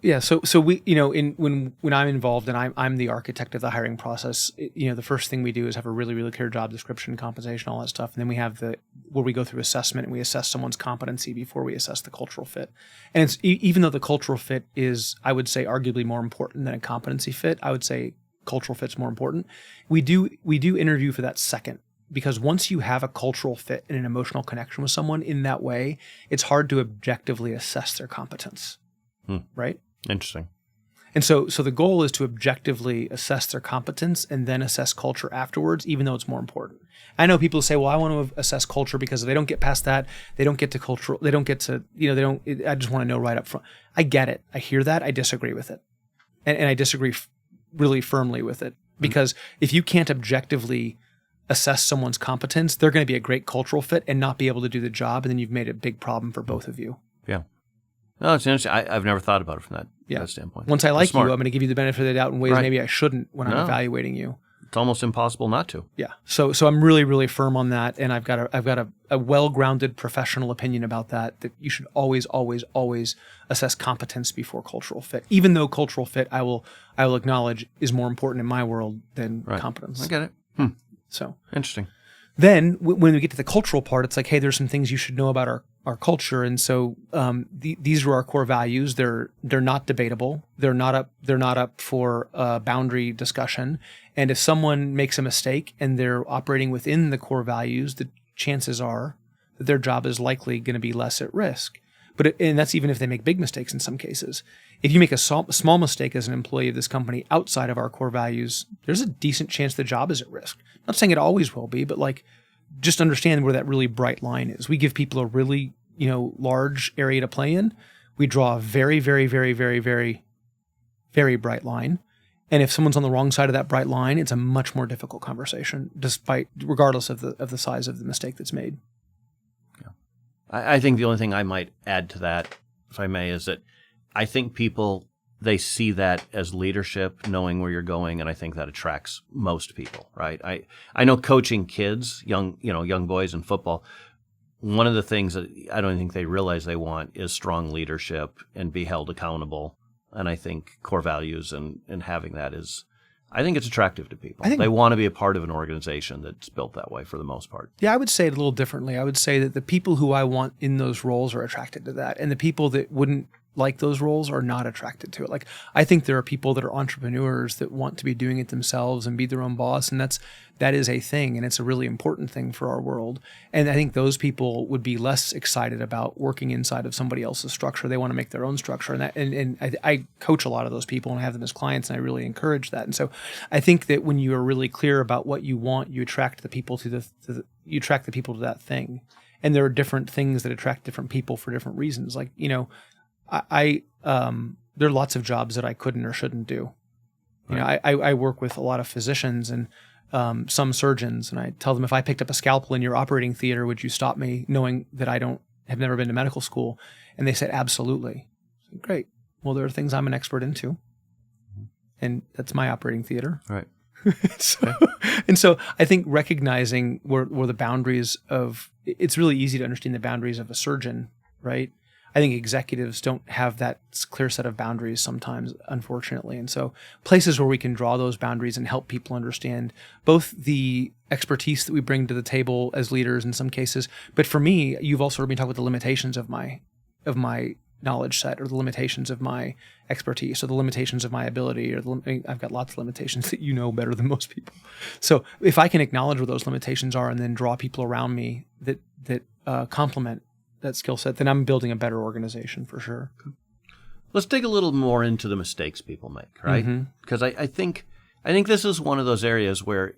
Yeah, so we, when I'm involved and I'm the architect of the hiring process, the first thing we do is have a really, really clear job description, compensation, all that stuff, and then we have where we go through assessment and we assess someone's competency before we assess the cultural fit. And it's even though the cultural fit is, I would say, arguably more important than a competency fit, I would say cultural fit's more important. We do interview for that second. Because once you have a cultural fit and an emotional connection with someone in that way, it's hard to objectively assess their competence, right? Interesting. And so the goal is to objectively assess their competence and then assess culture afterwards, even though it's more important. I know people say, well, I want to assess culture because if they don't get past that, they don't get to cultural, they don't get to, I just want to know right up front. I get it. I hear that. I disagree with it. And I disagree really firmly with it because if you can't objectively assess someone's competence, they're going to be a great cultural fit and not be able to do the job, and then you've made a big problem for both of you. Yeah. No, it's interesting. I've never thought about it from that standpoint. Once I like you, I'm going to give you the benefit of the doubt in ways maybe I shouldn't when I'm evaluating you. It's almost impossible not to. Yeah. So I'm really, really firm on that, and I've got a well-grounded professional opinion about that you should always, always, always assess competence before cultural fit. Even though cultural fit, I will acknowledge, is more important in my world than competence. I get it. So interesting. Then when we get to the cultural part, it's like, hey, there's some things you should know about our culture, and so these are our core values. They're not debatable. They're not up for boundary discussion. And if someone makes a mistake and they're operating within the core values, the chances are that their job is likely going to be less at risk. And that's even if they make big mistakes in some cases. If you make a small mistake as an employee of this company outside of our core values, there's a decent chance the job is at risk. I'm not saying it always will be, but just understand where that really bright line is. We give people a really, large area to play in. We draw a very, very, very, very, very, very bright line. And if someone's on the wrong side of that bright line, it's a much more difficult conversation, regardless of the size of the mistake that's made. I think the only thing I might add to that, if I may, is that I think people, they see that as leadership, knowing where you're going, and I think that attracts most people, right? I know coaching kids, young boys in football, one of the things that I don't think they realize they want is strong leadership and be held accountable. And I think core values and having that is, I think it's attractive to people. They want to be a part of an organization that's built that way for the most part. Yeah, I would say it a little differently. I would say that the people who I want in those roles are attracted to that. And the people that wouldn't like those roles are not attracted to it. I think there are people that are entrepreneurs that want to be doing it themselves and be their own boss. And that is a thing. And it's a really important thing for our world. And I think those people would be less excited about working inside of somebody else's structure. They want to make their own structure. And I coach a lot of those people and I have them as clients, and I really encourage that. And so I think that when you are really clear about what you want, you attract the people to that thing. And there are different things that attract different people for different reasons. There are lots of jobs that I couldn't or shouldn't do. Right. I work with a lot of physicians and some surgeons, and I tell them, if I picked up a scalpel in your operating theater, would you stop me, knowing that I have never been to medical school? And they said, absolutely. Said, great. Well, there are things I'm an expert into, and that's my operating theater. Right. So I think recognizing where the boundaries of, it's really easy to understand the boundaries of a surgeon, right? I think executives don't have that clear set of boundaries sometimes, unfortunately. And so places where we can draw those boundaries and help people understand both the expertise that we bring to the table as leaders in some cases, but for me, you've also heard me talk about the limitations of my knowledge set, or the limitations of my expertise, or the limitations of my ability, I've got lots of limitations that you know better than most people. So if I can acknowledge where those limitations are and then draw people around me that complement that skill set, then I'm building a better organization for sure. Let's dig a little more into the mistakes people make, right? Because I think this is one of those areas where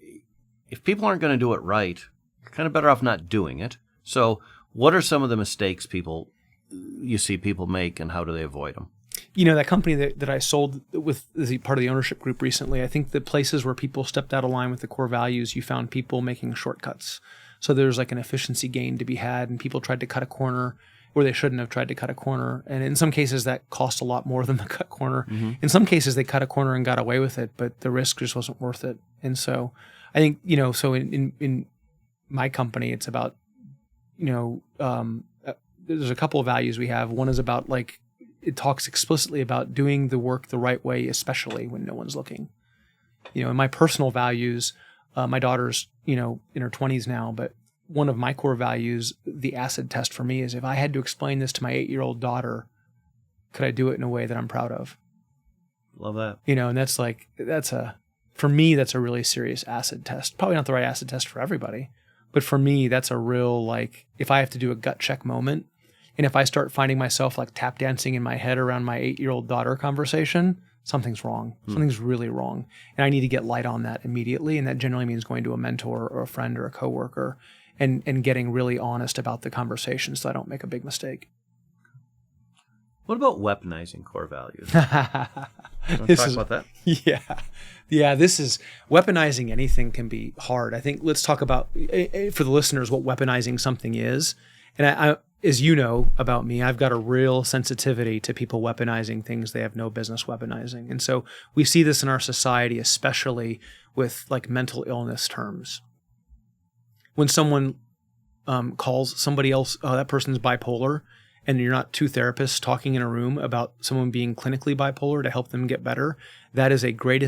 if people aren't going to do it right, you're kind of better off not doing it. So what are some of the mistakes people you see people make, and how do they avoid them? That company that I sold with as part of the ownership group recently, I think the places where people stepped out of line with the core values, you found people making shortcuts. So there's like an efficiency gain to be had, and people tried to cut a corner where they shouldn't have tried to cut a corner. And in some cases that cost a lot more than the cut corner. Mm-hmm. In some cases they cut a corner and got away with it, but the risk just wasn't worth it. And so I think, so in my company, it's about, there's a couple of values we have. One is about it talks explicitly about doing the work the right way, especially when no one's looking. In my personal values, my daughter's, in her 20s now, but one of my core values, the acid test for me, is if I had to explain this to my 8-year-old daughter, could I do it in a way that I'm proud of? Love that. And for me, that's a really serious acid test. Probably not the right acid test for everybody, but for me, that's a real, if I have to do a gut check moment, and if I start finding myself tap dancing in my head around my 8-year-old daughter conversation, something's wrong. Something's really wrong. And I need to get light on that immediately. And that generally means going to a mentor or a friend or a coworker and getting really honest about the conversation so I don't make a big mistake. What about weaponizing core values? Want to talk about that? Yeah. This is weaponizing anything can be hard. I think let's talk about, for the listeners, what weaponizing something is. And I as you know about me, I've got a real sensitivity to people weaponizing things they have no business weaponizing. And so we see this in our society, especially with mental illness terms. When someone calls somebody else, that person's bipolar, and you're not two therapists talking in a room about someone being clinically bipolar to help them get better, that is a great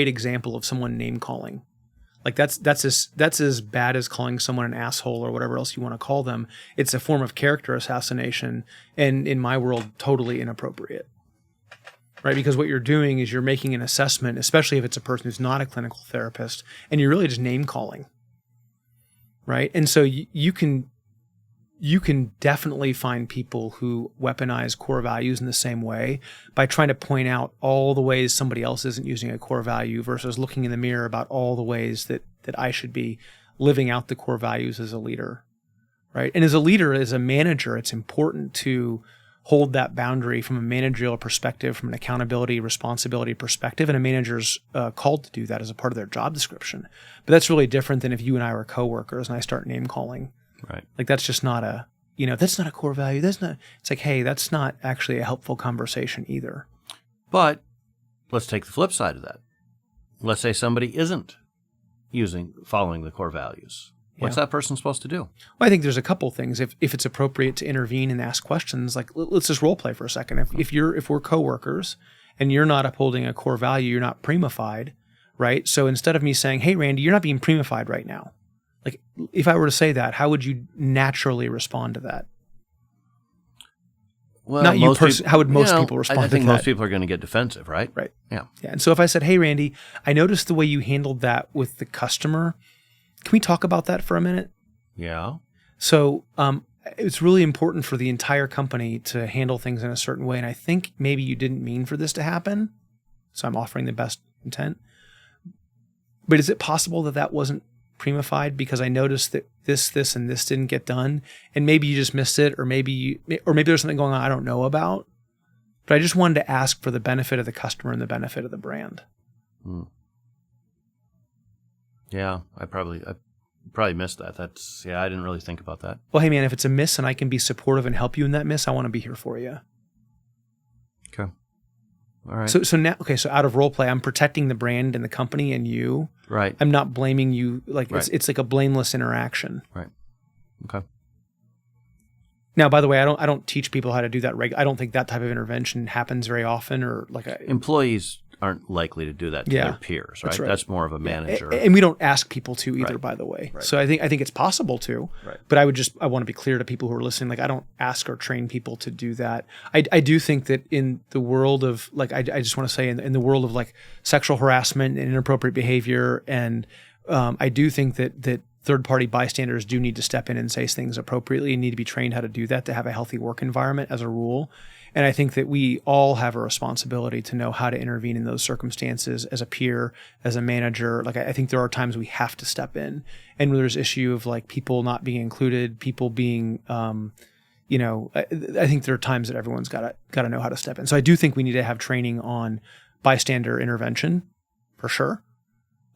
example of someone name calling. That's as bad as calling someone an asshole or whatever else you want to call them. It's a form of character assassination, and in my world, totally inappropriate. Right? Because what you're doing is you're making an assessment, especially if it's a person who's not a clinical therapist, and you're really just name calling. Right? And so you can definitely find people who weaponize core values in the same way by trying to point out all the ways somebody else isn't using a core value versus looking in the mirror about all the ways that I should be living out the core values as a leader, right? And as a leader, as a manager, it's important to hold that boundary from a managerial perspective, from an accountability, responsibility perspective, and a manager's called to do that as a part of their job description. But that's really different than if you and I were coworkers and I start name calling. Right. That's just not that's not a core value. It's hey, that's not actually a helpful conversation either. But let's take the flip side of that. Let's say somebody isn't following the core values. What's that person supposed to do? Well, I think there's a couple things. If it's appropriate to intervene and ask questions, let's just role play for a second. If we're coworkers and you're not upholding a core value, you're not prima-fied, right? So instead of me saying, "Hey, Randy, you're not being prima-fied right now," if I were to say that, how would you naturally respond to that? Well, not you personally. How would most people respond to that? I think most people are going to get defensive, right? Right. Yeah. And so if I said, "Hey, Randy, I noticed the way you handled that with the customer. Can we talk about that for a minute?" Yeah. So it's really important for the entire company to handle things in a certain way. And I think maybe you didn't mean for this to happen. So I'm offering the best intent. But is it possible that wasn't prima-fied because I noticed that this, and this didn't get done, and maybe you just missed it, or maybe there's something going on I don't know about, but I just wanted to ask for the benefit of the customer and the benefit of the brand. Yeah, I probably missed that. I didn't really think about that. Well, hey man, if it's a miss and I can be supportive and help you in that miss, I want to be here for you. Okay. All right. So now, so out of role play, I'm protecting the brand and the company and you. Right. I'm not blaming you. Right. It's like a blameless interaction. Right. Okay. Now, by the way, I don't teach people how to do that. I don't think that type of intervention happens very often, or employees aren't likely to do that to their peers, right? That's more of a manager. And we don't ask people to either, Right. by the way. Right. So I think it's possible to, Right. but I want to be clear to people who are listening. I don't ask or train people to do that. I do think that in the world of I just want to say in the world of sexual harassment and inappropriate behavior, and I do think that third-party bystanders do need to step in and say things appropriately and need to be trained how to do that to have a healthy work environment as a rule. And I think that we all have a responsibility to know how to intervene in those circumstances as a peer, as a manager. I think there are times we have to step in, and there's issue of people not being included, people being, I think there are times that everyone's got to know how to step in. So I do think we need to have training on bystander intervention, for sure,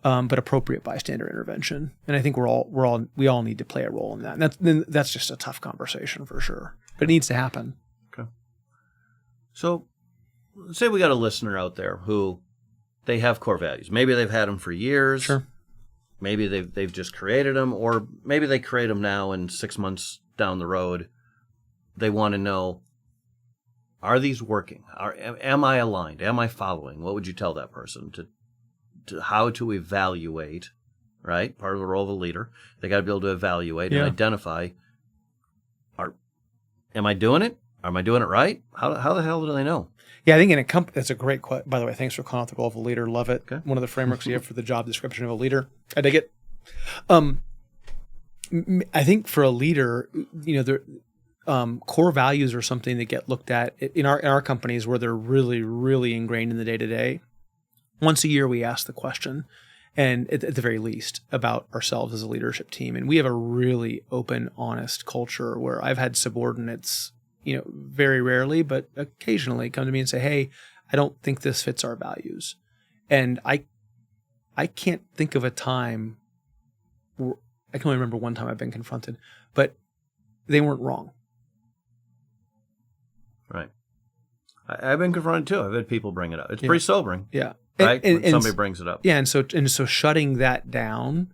but appropriate bystander intervention. And I think we all need to play a role in that. And that's just a tough conversation for sure, but it needs to happen. Okay. So, let's say we got a listener out there who they have core values. Maybe they've had them for years. Sure. Maybe they've just created them, or maybe they create them now, and 6 months down the road, they want to know, are these working? Am I aligned? Am I following? What would you tell that person to how to evaluate, right? Part of the role of a leader. They got to be able to evaluate and identify, am I doing it? Am I doing it right? How the hell do they know? Yeah, I think in a company, that's a great question. By the way, thanks for calling out the role of a leader. Love it. Okay. One of the frameworks you have for the job description of a leader. I dig it. I think for a leader, core values are something that get looked at in our companies where they're really, really ingrained in the day-to-day. Once a year, we ask the question, and at the very least, about ourselves as a leadership team. And we have a really open, honest culture where I've had subordinates, very rarely, but occasionally come to me and say, hey, I don't think this fits our values. And I can't think of a time, I can only remember one time I've been confronted, but they weren't wrong. Right. I've been confronted too. I've had people bring it up. It's pretty sobering. Yeah. Right? When somebody brings it up. Yeah. And so shutting that down,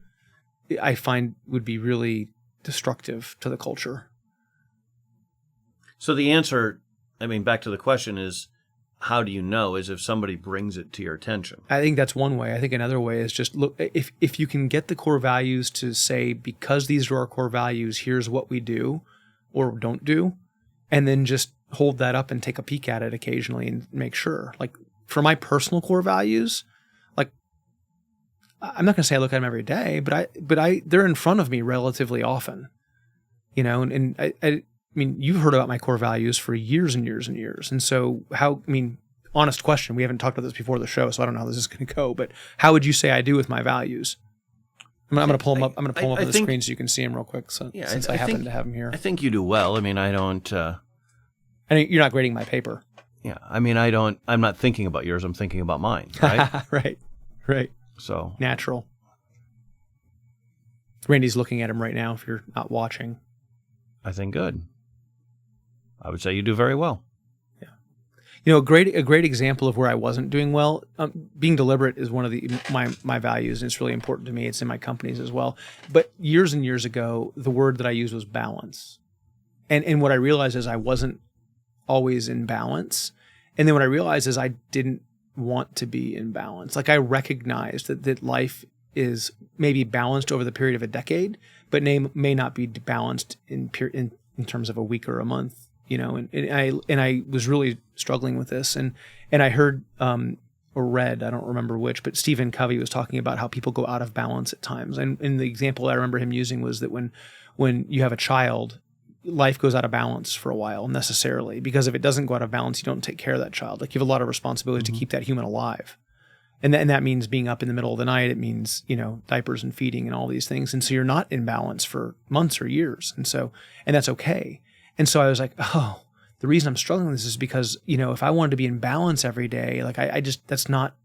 I find would be really destructive to the culture. So the answer, back to the question is, how do you know, is if somebody brings it to your attention. I think that's one way. I think another way is just look, if you can get the core values to say, because these are our core values, here's what we do or don't do, and then just hold that up and take a peek at it occasionally and make sure. Like for my personal core values, like I'm not going to say I look at them every day, but they're in front of me relatively often, and I you've heard about my core values for years and years and years. And so honest question, we haven't talked about this before the show, so I don't know how this is going to go, but how would you say I do with my values? I'm going to pull them up. I'm going to pull them up on the screen so you can see them real quick. Since I happen to have them here. I think you do well. I don't. You're not grading my paper. Yeah. I'm not thinking about yours. I'm thinking about mine. Right. Right. So. Natural. Randy's looking at him right now if you're not watching. I think good. I would say you do very well. Yeah. A great example of where I wasn't doing well, being deliberate is one of my values, and it's really important to me. It's in my companies as well. But years and years ago, the word that I used was balance. And what I realized is I wasn't always in balance. And then what I realized is I didn't want to be in balance. Like I recognized that life is maybe balanced over the period of a decade, but may not be balanced in terms of a week or a month. And I was really struggling with this, and I heard or read, I don't remember which, but Stephen Covey was talking about how people go out of balance at times. And the example I remember him using was that when you have a child, life goes out of balance for a while necessarily, because if it doesn't go out of balance, you don't take care of that child. Like you have a lot of responsibility to keep that human alive. And that means being up in the middle of the night. It means, diapers and feeding and all these things. And so you're not in balance for months or years. And that's okay. And so I was like, oh, the reason I'm struggling with this is because, if I wanted to be in balance every day, like that's not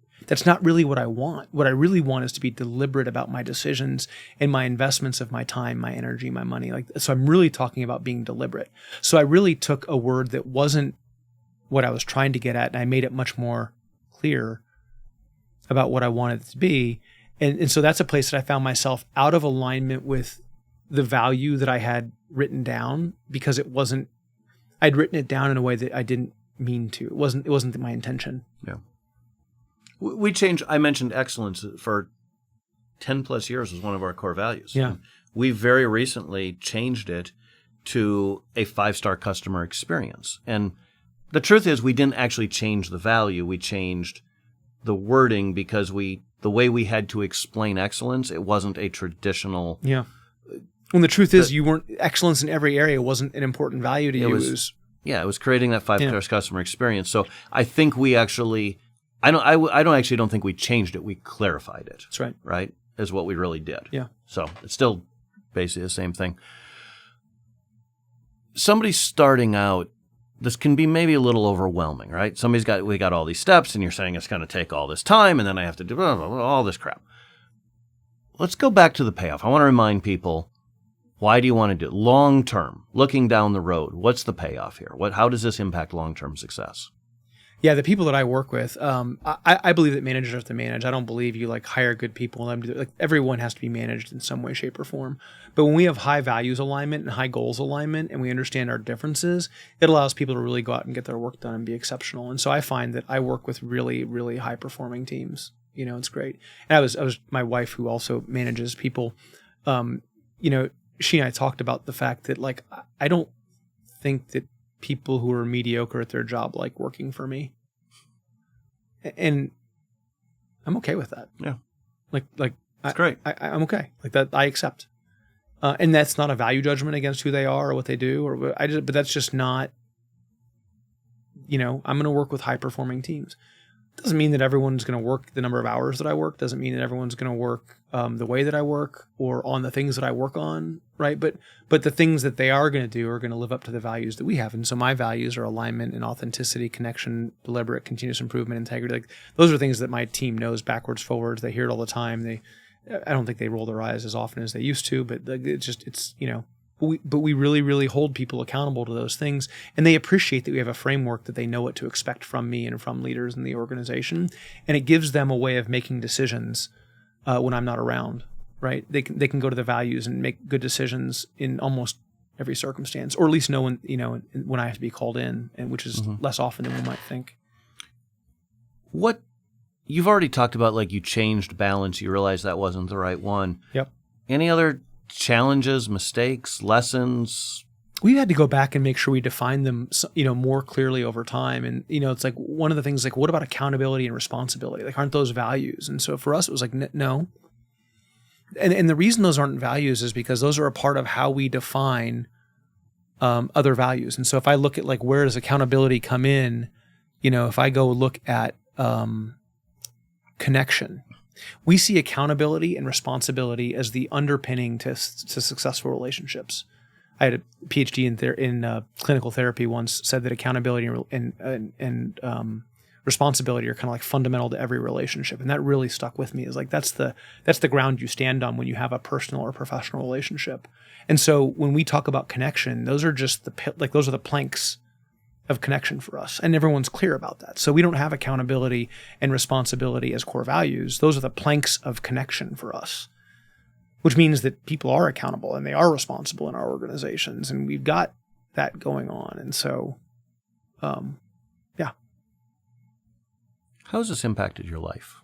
really what I want. What I really want is to be deliberate about my decisions and my investments of my time, my energy, my money. So I'm really talking about being deliberate. So I really took a word that wasn't what I was trying to get at, and I made it much more clear about what I wanted it to be. And so that's a place that I found myself out of alignment with the value that I had written down, because I'd written it down in a way that I didn't mean to. It wasn't my intention. Yeah. I mentioned excellence for 10 plus years was one of our core values. Yeah. We very recently changed it to a 5-star customer experience. And the truth is we didn't actually change the value. We changed the wording because the way we had to explain excellence, it wasn't a traditional. Yeah. When the truth is you weren't excellence in every area wasn't an important value to you. It was creating that 5-star customer experience. So I think we actually, I don't think we changed it. We clarified it. That's right. Right? Is what we really did. Yeah. So it's still basically the same thing. somebody starting out, this can be maybe a little overwhelming, right? We got all these steps, and you're saying it's going to take all this time, and then I have to do blah, blah, blah, all this crap. Let's go back to the payoff. I want to remind people, why do you want to do it? Long term, looking down the road, what's the payoff here? How does this impact long-term success? Yeah, the people that I work with, I believe that managers have to manage. I don't believe you like hire good people and let them do, everyone has to be managed in some way, shape, or form. But when we have high values alignment and high goals alignment, and we understand our differences, it allows people to really go out and get their work done and be exceptional. And so I find that I work with really, really high performing teams. It's great. And I was my wife, who also manages people. She and I talked about the fact that I don't think that people who are mediocre at their job like working for me, and I'm okay with that. Yeah, that's great. I'm okay like that. I accept, and that's not a value judgment against who they are or what they do, but that's just not. I'm going to work with high performing teams. Doesn't mean that everyone's going to work the number of hours that I work. Doesn't mean that everyone's going to work the way that I work or on the things that I work on, right? But the things that they are going to do are going to live up to the values that we have. And so my values are alignment and authenticity, connection, deliberate, continuous improvement, integrity. Those are things that my team knows backwards, forwards. They hear it all the time. I don't think they roll their eyes as often as they used to, but but we really, really hold people accountable to those things. And they appreciate that we have a framework that they know what to expect from me and from leaders in the organization. And it gives them a way of making decisions when I'm not around, right? They can go to the values and make good decisions in almost every circumstance, or at least know when I have to be called in, and which is less often than we might think. What you've already talked about, you changed balance, you realized that wasn't the right one. Yep. Any other challenges, mistakes, lessons? We had to go back and make sure we define them, more clearly over time. And, it's one of the things, what about accountability and responsibility? Aren't those values? And so for us, it was no. And the reason those aren't values is because those are a part of how we define other values. And so if I look at where does accountability come in, if I go look at connection, we see accountability and responsibility as the underpinning to successful relationships. I had a PhD in clinical therapy once said that accountability and responsibility are kind of fundamental to every relationship, and that really stuck with me. Is that's the ground you stand on when you have a personal or professional relationship. And so when we talk about connection, those are just those are the planks of connection for us, and everyone's clear about that. So we don't have accountability and responsibility as core values. Those are the planks of connection for us, which means that people are accountable and they are responsible in our organizations, and we've got that going on. And so, yeah. How has this impacted your life?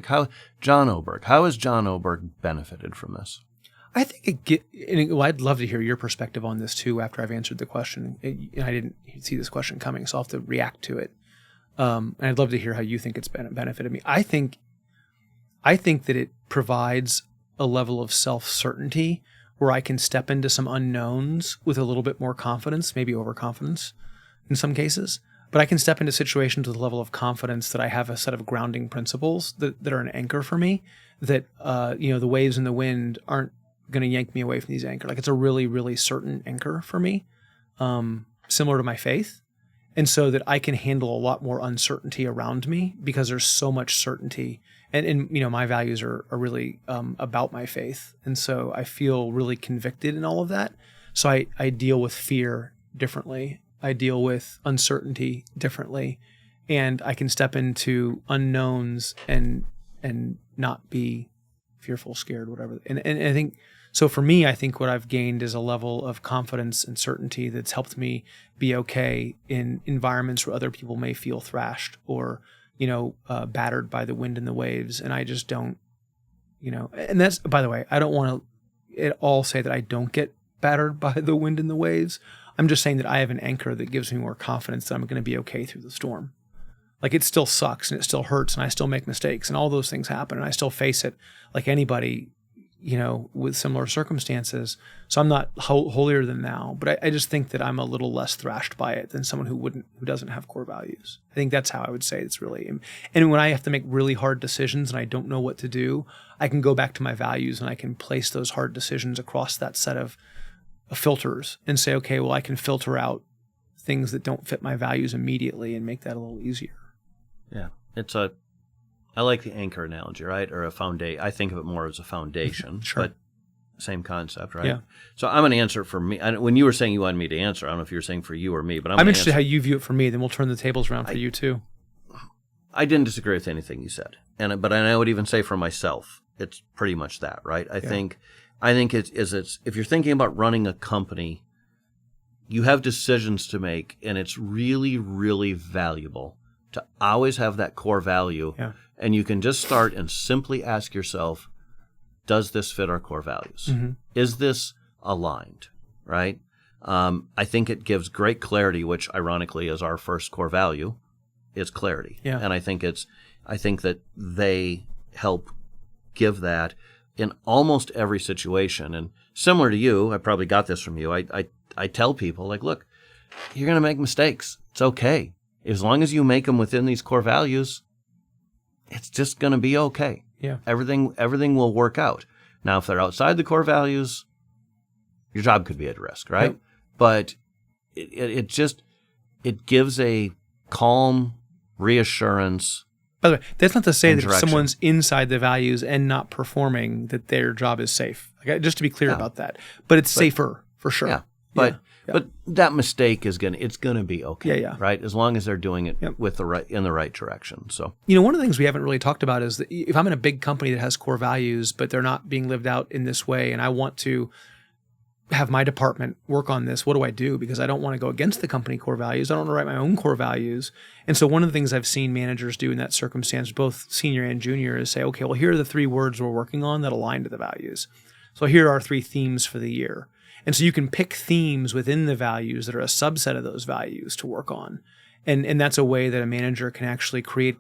How has John Oberg benefited from this? I think I'd love to hear your perspective on this too after I've answered the question. I didn't see this question coming, so I'll have to react to it. And I'd love to hear how you think it's benefited me. I think that it provides a level of self-certainty where I can step into some unknowns with a little bit more confidence, maybe overconfidence in some cases. But I can step into situations with a level of confidence that I have a set of grounding principles that are an anchor for me, that the waves and the wind aren't going to yank me away from these anchors. It's a really, really certain anchor for me, similar to my faith. And so that I can handle a lot more uncertainty around me because there's so much certainty. And my values are really about my faith. And so I feel really convicted in all of that. So I deal with fear differently. I deal with uncertainty differently. And I can step into unknowns and not be fearful, scared, whatever. And I think, so for me, I think what I've gained is a level of confidence and certainty that's helped me be okay in environments where other people may feel thrashed or, battered by the wind and the waves. And I just don't, and that's, by the way, I don't want to at all say that I don't get battered by the wind and the waves. I'm just saying that I have an anchor that gives me more confidence that I'm going to be okay through the storm. It still sucks and it still hurts and I still make mistakes and all those things happen and I still face it like anybody, with similar circumstances. So I'm not holier than thou, but I just think that I'm a little less thrashed by it than someone who doesn't have core values. I think that's how I would say it's really. And when I have to make really hard decisions and I don't know what to do, I can go back to my values and I can place those hard decisions across that set of filters and say, okay, well, I can filter out things that don't fit my values immediately and make that a little easier. Yeah. I like the anchor analogy, right? Or a foundation. I think of it more as a foundation, Sure. but same concept, right? Yeah. So I'm going to answer for me. When you were saying you wanted me to answer, I don't know if you were saying for you or me, but I'm interested how you view it for me. Then we'll turn the tables around for you too. I didn't disagree with anything you said, but I would even say for myself, it's pretty much that, right? I think it's if you're thinking about running a company, you have decisions to make, and it's really, really valuable to always have that core value. Yeah. And you can just start and simply ask yourself, does this fit our core values? Mm-hmm. Is this aligned, right? I think it gives great clarity, which ironically is our first core value, is clarity. Yeah. And I think that they help give that in almost every situation. And similar to you, I probably got this from you. I tell people, like, look, you're going to make mistakes. It's okay. As long as you make them within these core values, it's just going to be okay. Yeah. Everything will work out. Now, if they're outside the core values, your job could be at risk, right? Yep. But it gives a calm reassurance. By the way, that's not to say that if Direction. someone's inside the values and not performing, that their job is safe. Like, just to be clear about that. But it's safer for sure. Yeah. But that mistake is gonna be okay. Yeah. Right? As long as they're doing it Yep. in the right direction. So One of the things we haven't really talked about is that if I'm in a big company that has core values, but they're not being lived out in this way, and I want to have my department work on this, what do I do? Because I don't want to go against the company core values. I don't want to write my own core values. And so one of the things I've seen managers do in that circumstance, both senior and junior, is say, okay, well, here are the 3 words we're working on that align to the values. So here are our 3 themes for the year. And so you can pick themes within the values that are a subset of those values to work on. And that's a way that a manager can actually create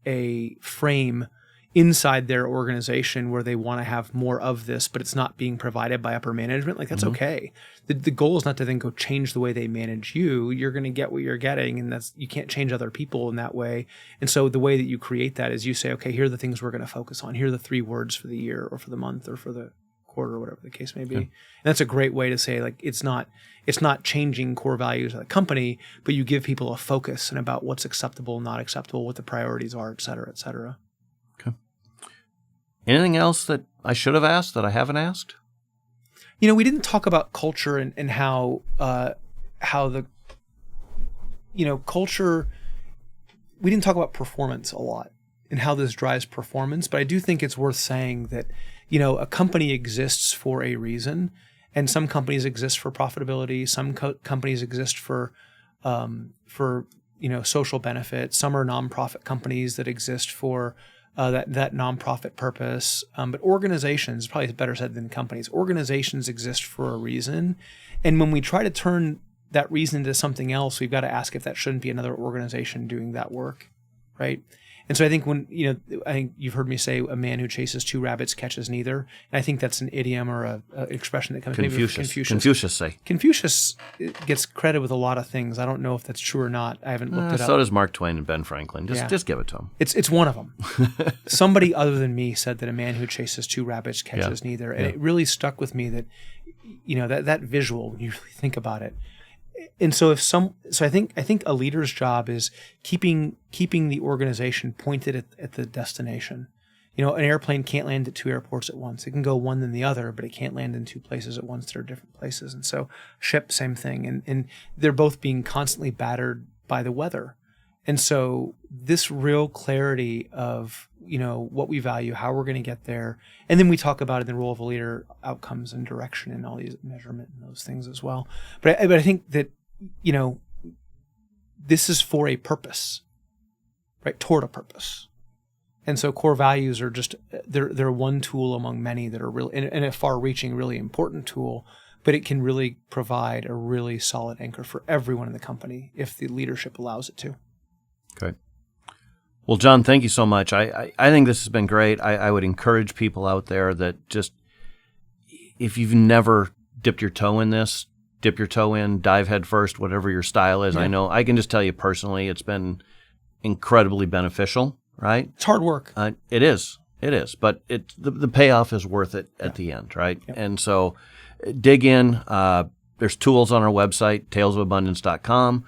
a frame inside their organization where they want to have more of this, but it's not being provided by upper management. Like, that's okay. The goal is not to then go change the way they manage you. You're going to get what you're getting, and you can't change other people in that way. And so the way that you create that is you say, okay, here are the things we're going to focus on. Here are the 3 words for the year or for the month or for the quarter or whatever the case may be. And that's a great way to say, like, it's not changing core values of the company, but you give people a focus and about what's acceptable, not acceptable, what the priorities are, et cetera, et cetera. Okay. Anything else that I should have asked that I haven't asked? We didn't talk about culture and how the culture. We didn't talk about performance a lot and how this drives performance, but I do think it's worth saying that a company exists for a reason, and some companies exist for profitability. Some companies exist for social benefit. Some are nonprofit companies that exist for that nonprofit purpose. But organizations, probably better said than companies, organizations exist for a reason. And when we try to turn that reason into something else, we've got to ask if that shouldn't be another organization doing that work, right? And so I think I think you've heard me say, a man who chases 2 rabbits catches neither. And I think that's an idiom or a expression that comes maybe from Confucius. Confucius gets credit with a lot of things. I don't know if that's true or not. I haven't looked it up. So does Mark Twain and Ben Franklin. Just give it to them. It's one of them. Somebody other than me said that a man who chases 2 rabbits catches neither. And it really stuck with me that, that visual, when you really think about it. And so I think a leader's job is keeping the organization pointed at the destination. An airplane can't land at 2 airports at once. It can go one then the other, but it can't land in 2 places at once that are different places. And so ship, same thing. And they're both being constantly battered by the weather. And so this real clarity of, what we value, how we're going to get there. And then we talk about in the role of a leader, outcomes and direction and all these measurement and those things as well. But I think that, this is for a purpose, right? Toward a purpose. And so core values are just, they're one tool among many that are really, and a far-reaching, really important tool, but it can really provide a really solid anchor for everyone in the company if the leadership allows it to. Okay. Well, John, thank you so much. I think this has been great. I would encourage people out there that just, if you've never dipped your toe in this, dip your toe in, dive head first, whatever your style is. Yeah. I can just tell you personally, it's been incredibly beneficial, right? It's hard work. It is. It is, but the payoff is worth it at the end, right? Yep. And so dig in. There's tools on our website, talesofabundance.com.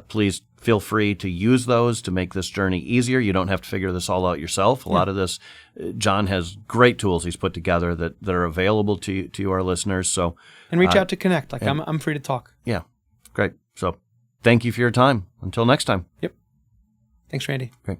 Please feel free to use those to make this journey easier. You don't have to figure this all out yourself. A lot of this, John has great tools he's put together that are available to our listeners. So and reach out to connect. I'm free to talk. Yeah, great. So thank you for your time. Until next time. Yep. Thanks, Randy. Great.